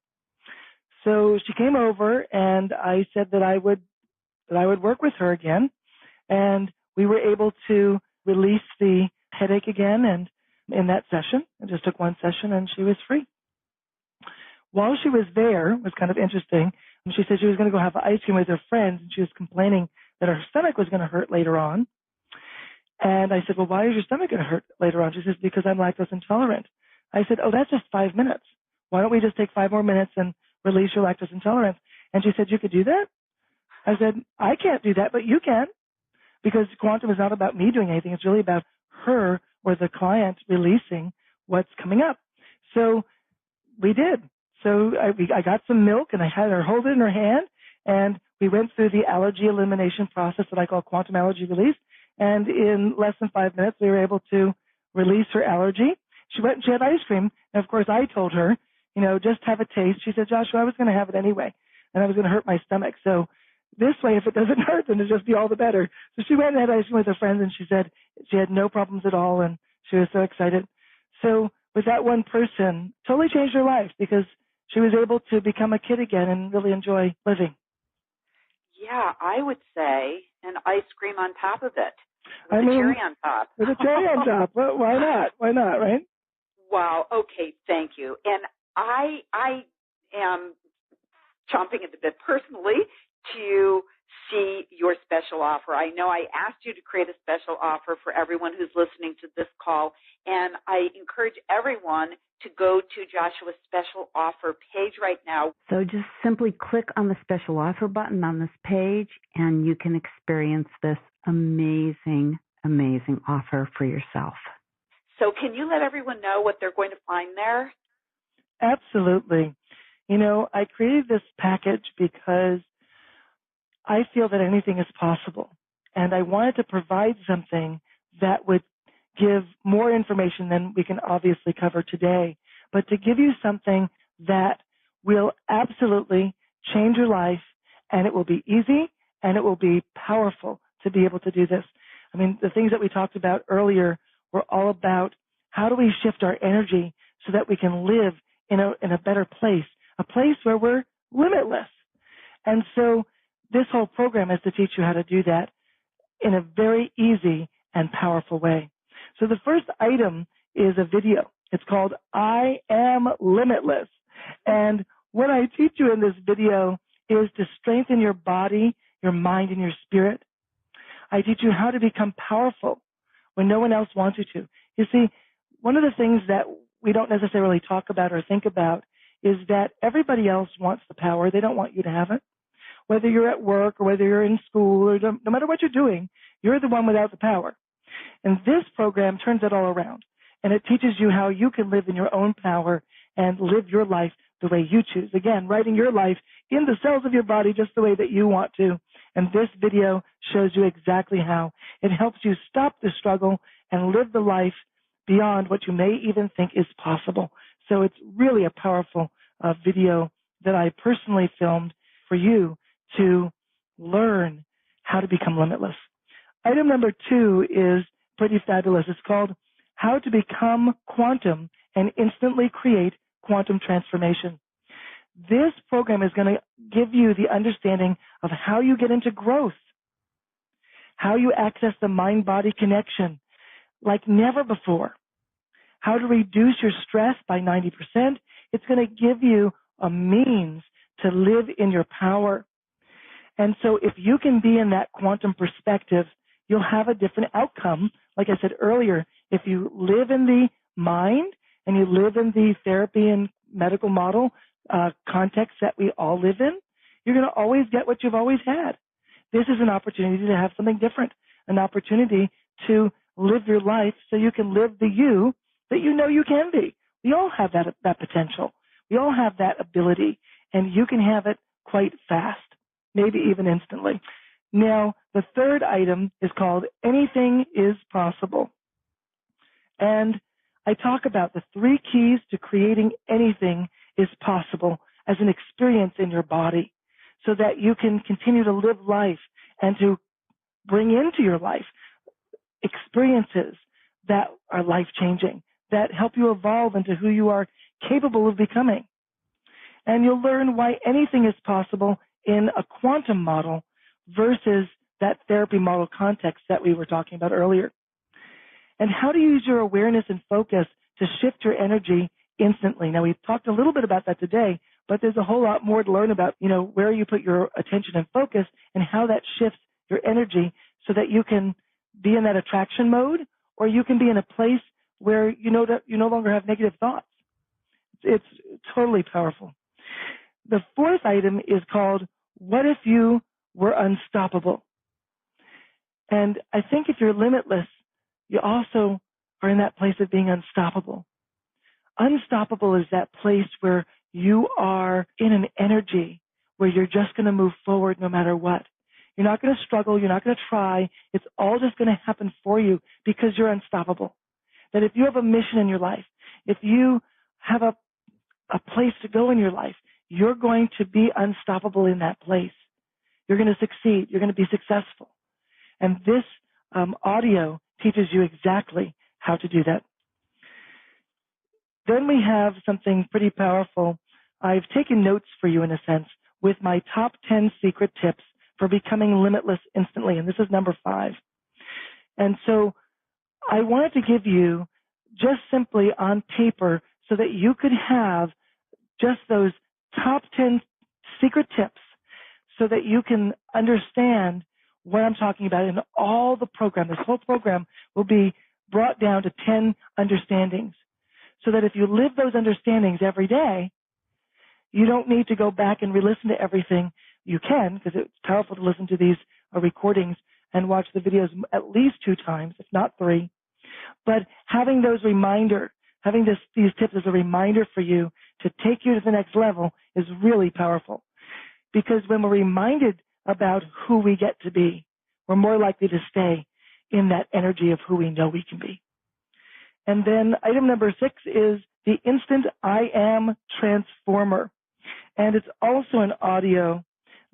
So she came over, and I said that I would work with her again, and we were able to release the headache again. And in that session, it just took one session, and she was free. While she was there, it was kind of interesting. She said she was going to go have ice cream with her friends, and she was complaining that her stomach was going to hurt later on. And I said, well, why is your stomach going to hurt later on? She says, because I'm lactose intolerant. I said, oh, that's just 5 minutes. Why don't we just take 5 more minutes and release your lactose intolerance? And she said, you could do that? I said, I can't do that, but you can. Because quantum is not about me doing anything. It's really about her or the client releasing what's coming up. So we did. So I got some milk, and I had her hold it in her hand, and we went through the allergy elimination process that I call quantum allergy release. And in less than 5 minutes, we were able to release her allergy. She went and she had ice cream. And, of course, I told her, you know, just have a taste. She said, Joshua, I was going to have it anyway, and I was going to hurt my stomach. So this way, if it doesn't hurt, then it'll just be all the better. So she went and had ice cream with her friends, and she said she had no problems at all, and she was so excited. So with that one person, totally changed her life because she was able to become a kid again and really enjoy living. Yeah, I would say an ice cream on top of it. With a cherry on top. With a cherry on top. Well, why not? Why not, right? Wow. Okay, thank you. And I am chomping at the bit personally to see your special offer. I know I asked you to create a special offer for everyone who's listening to this call, and I encourage everyone to go to Joshua's special offer page right now. So just simply click on the special offer button on this page, and you can experience this amazing, amazing offer for yourself. So can you let everyone know what they're going to find there? Absolutely. You know, I created this package because I feel that anything is possible. And I wanted to provide something that would give more information than we can obviously cover today, but to give you something that will absolutely change your life, and it will be easy and it will be powerful to be able to do this. I mean, the things that we talked about earlier were all about how do we shift our energy so that we can live in a better place, a place where we're limitless. And so this whole program is to teach you how to do that in a very easy and powerful way. So the first item is a video. It's called I Am Limitless. And what I teach you in this video is to strengthen your body, your mind, and your spirit. I teach you how to become powerful when no one else wants you to. You see, one of the things that we don't necessarily talk about or think about is that everybody else wants the power. They don't want you to have it. Whether you're at work or whether you're in school or no matter what you're doing, you're the one without the power. And this program turns it all around. And it teaches you how you can live in your own power and live your life the way you choose. Again, writing your life in the cells of your body just the way that you want to. And this video shows you exactly how. It helps you stop the struggle and live the life beyond what you may even think is possible. So it's really a powerful video that I personally filmed for you to learn how to become limitless. Item number 2 is pretty fabulous. It's called How to Become Quantum and Instantly Create Quantum Transformation. This program is going to give you the understanding of how you get into growth, how you access the mind-body connection like never before, how to reduce your stress by 90%. It's going to give you a means to live in your power. And so if you can be in that quantum perspective, you'll have a different outcome. Like I said earlier, if you live in the mind and you live in the therapy and medical model context that we all live in, you're going to always get what you've always had. This is an opportunity to have something different, an opportunity to live your life so you can live the you that you know you can be. We all have that potential. We all have that ability, and you can have it quite fast, maybe even instantly. Now, the third item is called Anything is Possible. And I talk about the 3 keys to creating anything is possible as an experience in your body so that you can continue to live life and to bring into your life experiences that are life-changing, that help you evolve into who you are capable of becoming. And you'll learn why anything is possible in a quantum model versus that therapy model context that we were talking about earlier. And how to use your awareness and focus to shift your energy instantly. Now, we've talked a little bit about that today, but there's a whole lot more to learn about, where you put your attention and focus and how that shifts your energy so that you can be in that attraction mode, or you can be in a place where you know that you no longer have negative thoughts. It's totally powerful. The 4th item is called, what if you were unstoppable? And I think if you're limitless, you also are in that place of being unstoppable. Unstoppable is that place where you are in an energy where you're just going to move forward no matter what. You're not going to struggle. You're not going to try. It's all just going to happen for you because you're unstoppable. That if you have a mission in your life, if you have a place to go in your life, you're going to be unstoppable in that place. You're going to succeed. You're going to be successful. And this audio teaches you exactly how to do that. Then we have something pretty powerful. I've taken notes for you, in a sense, with my top 10 secret tips for becoming limitless instantly. And this is number 5. And so I wanted to give you just simply on paper so that you could have just those top 10 secret tips so that you can understand what I'm talking about in all the program. This whole program will be brought down to 10 understandings so that if you live those understandings every day, you don't need to go back and re-listen to everything. You can, because it's powerful to listen to these recordings and watch the videos at least 2 times, if not 3. But having those having these tips as a reminder for you to take you to the next level is really powerful. Because when we're reminded about who we get to be, we're more likely to stay in that energy of who we know we can be. And then item number 6 is the instant I am transformer. And it's also an audio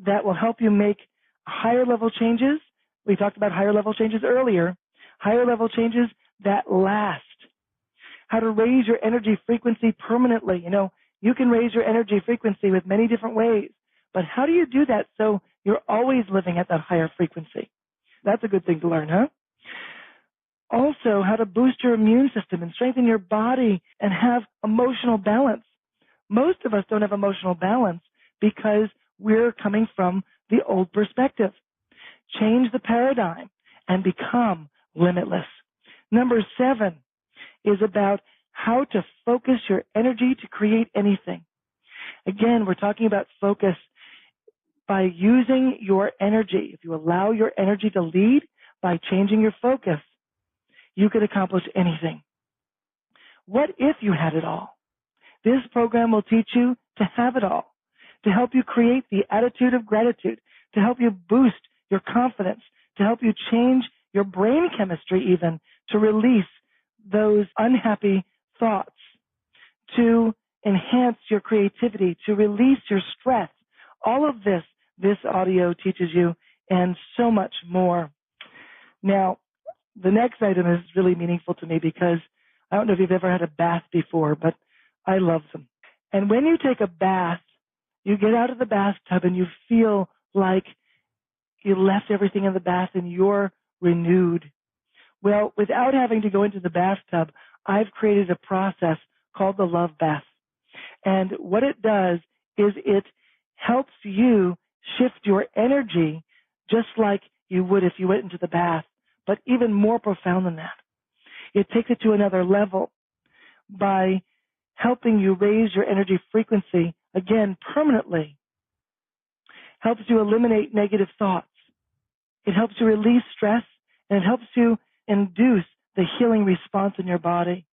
that will help you make higher level changes. We talked about higher level changes earlier. Higher level changes that last. How to raise your energy frequency permanently. You can raise your energy frequency with many different ways. But how do you do that so you're always living at that higher frequency? That's a good thing to learn, huh? Also, how to boost your immune system and strengthen your body and have emotional balance. Most of us don't have emotional balance because we're coming from the old perspective. Change the paradigm and become limitless. Number 7 is about how to focus your energy to create anything. Again, we're talking about focus by using your energy. If you allow your energy to lead by changing your focus, you could accomplish anything. What if you had it all? This program will teach you to have it all, to help you create the attitude of gratitude, to help you boost your confidence, to help you change your brain chemistry even, to release those unhappy thoughts, to enhance your creativity, to release your stress. All of this audio teaches you, and so much more. Now, the next item is really meaningful to me because I don't know if you've ever had a bath before, but I love them. And when you take a bath, you get out of the bathtub and you feel like you left everything in the bath and you're renewed. Well, without having to go into the bathtub, I've created a process called the Love Bath. And what it does is it helps you shift your energy just like you would if you went into the bath, but even more profound than that. It takes it to another level by helping you raise your energy frequency, again, permanently. Helps you eliminate negative thoughts. It helps you release stress, and it helps you induce the healing response in your body.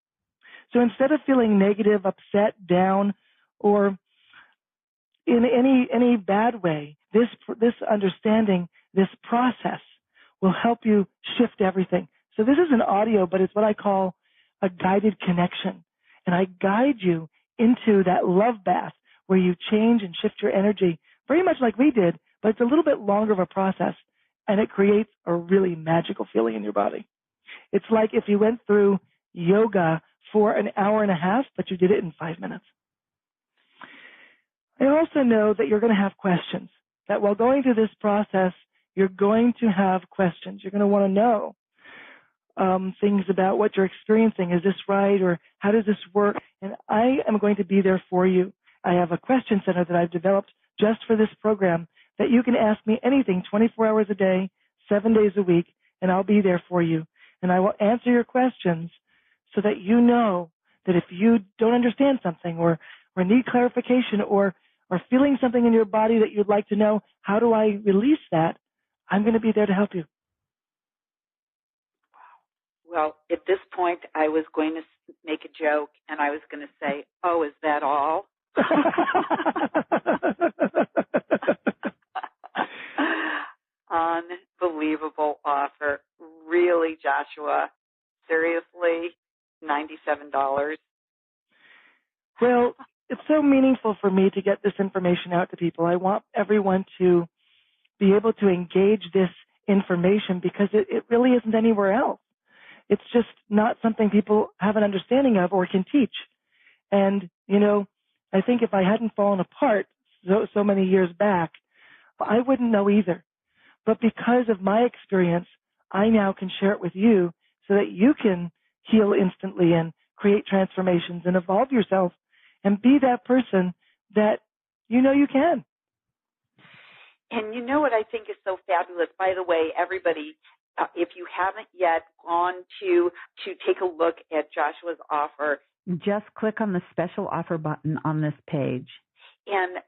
So instead of feeling negative, upset, down, or in any bad way, this understanding, this process will help you shift everything. So this is an audio, but it's what I call a guided connection. And I guide you into that love bath where you change and shift your energy, very much like we did, but it's a little bit longer of a process, and it creates a really magical feeling in your body. It's like if you went through yoga for an hour and a half, but you did it in 5 minutes. I also know that you're going to have questions, that while going through this process, you're going to have questions. You're going to want to know things about what you're experiencing. Is this right? Or how does this work? And I am going to be there for you. I have a question center that I've developed just for this program that you can ask me anything 24 hours a day, 7 days a week, and I'll be there for you. And I will answer your questions so that you know that if you don't understand something or need clarification or feeling something in your body that you'd like to know, how do I release that? I'm going to be there to help you. Well, at this point, I was going to make a joke, and I was going to say, oh, is that all? Unbelievable offer. Really, Joshua? Seriously? $97? Well, it's so meaningful for me to get this information out to people. I want everyone to be able to engage this information because it really isn't anywhere else. It's just not something people have an understanding of or can teach. And, you know, I think if I hadn't fallen apart so many years back, I wouldn't know either. But because of my experience, I now can share it with you so that you can heal instantly and create transformations and evolve yourself and be that person that you know you can. And you know what I think is so fabulous? By the way, everybody, if you haven't yet gone to take a look at Joshua's offer, just click on the special offer button on this page. And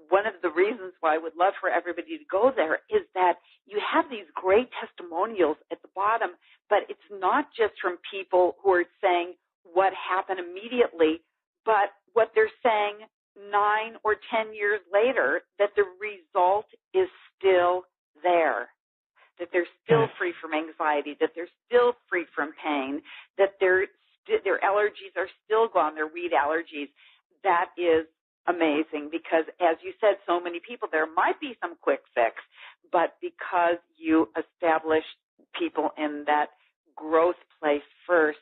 one of the reasons why I would love for everybody to go there is that you have these great testimonials at the bottom, but it's not just from people who are saying what happened immediately, but what they're saying 9 or 10 years later, that the result is still there, that they're still free from anxiety, that they're still free from pain, that their allergies are still gone, their weed allergies. That is amazing because, as you said, so many people, there might be some quick fix, but because you establish people in that growth place first,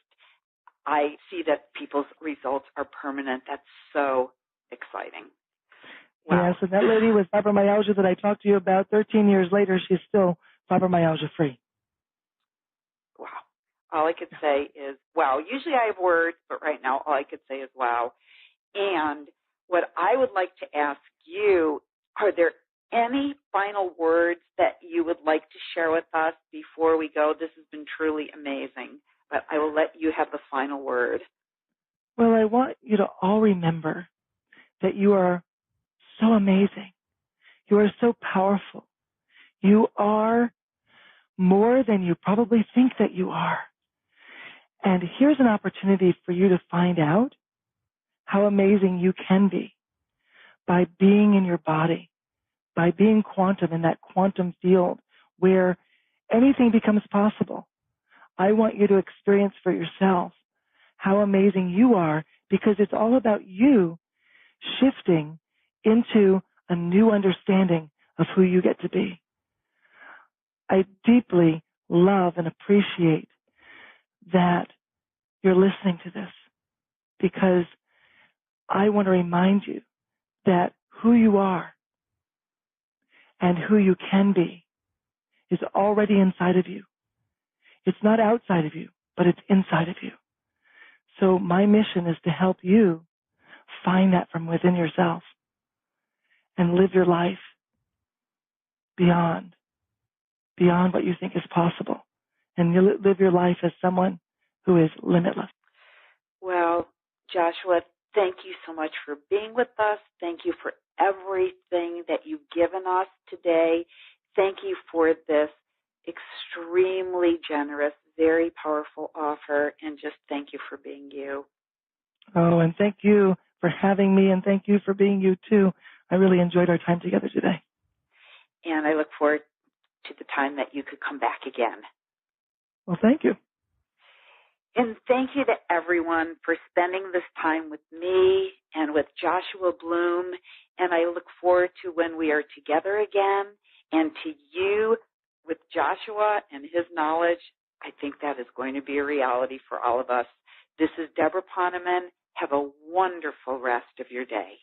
I see that people's results are permanent. That's so exciting. Wow. Yes, and that lady with fibromyalgia that I talked to you about, 13 years later, she's still fibromyalgia free. Wow. All I could say is wow. Usually I have words, but right now all I could say is wow. And what I would like to ask you, are there any final words that you would like to share with us before we go? This has been truly amazing, but I will let you have the final word. Well, I want you to all remember that you are so amazing. You are so powerful. You are more than you probably think that you are. And here's an opportunity for you to find out how amazing you can be by being in your body, by being quantum in that quantum field where anything becomes possible. I want you to experience for yourself how amazing you are because it's all about you shifting into a new understanding of who you get to be. I deeply love and appreciate that you're listening to this because I want to remind you that who you are and who you can be is already inside of you. It's not outside of you, but it's inside of you. So my mission is to help you find that from within yourself and live your life beyond what you think is possible. And you live your life as someone who is limitless. Well, Joshua, thank you so much for being with us. Thank you for everything that you've given us today. Thank you for this extremely generous, very powerful offer, and just thank you for being you. Oh, and thank you for having me, and thank you for being you, too. I really enjoyed our time together today. And I look forward to the time that you could come back again. Well, thank you. And thank you to everyone for spending this time with me and with Joshua Bloom. And I look forward to when we are together again, and to you with Joshua and his knowledge. I think that is going to be a reality for all of us. This is Debra Poneman. Have a wonderful rest of your day.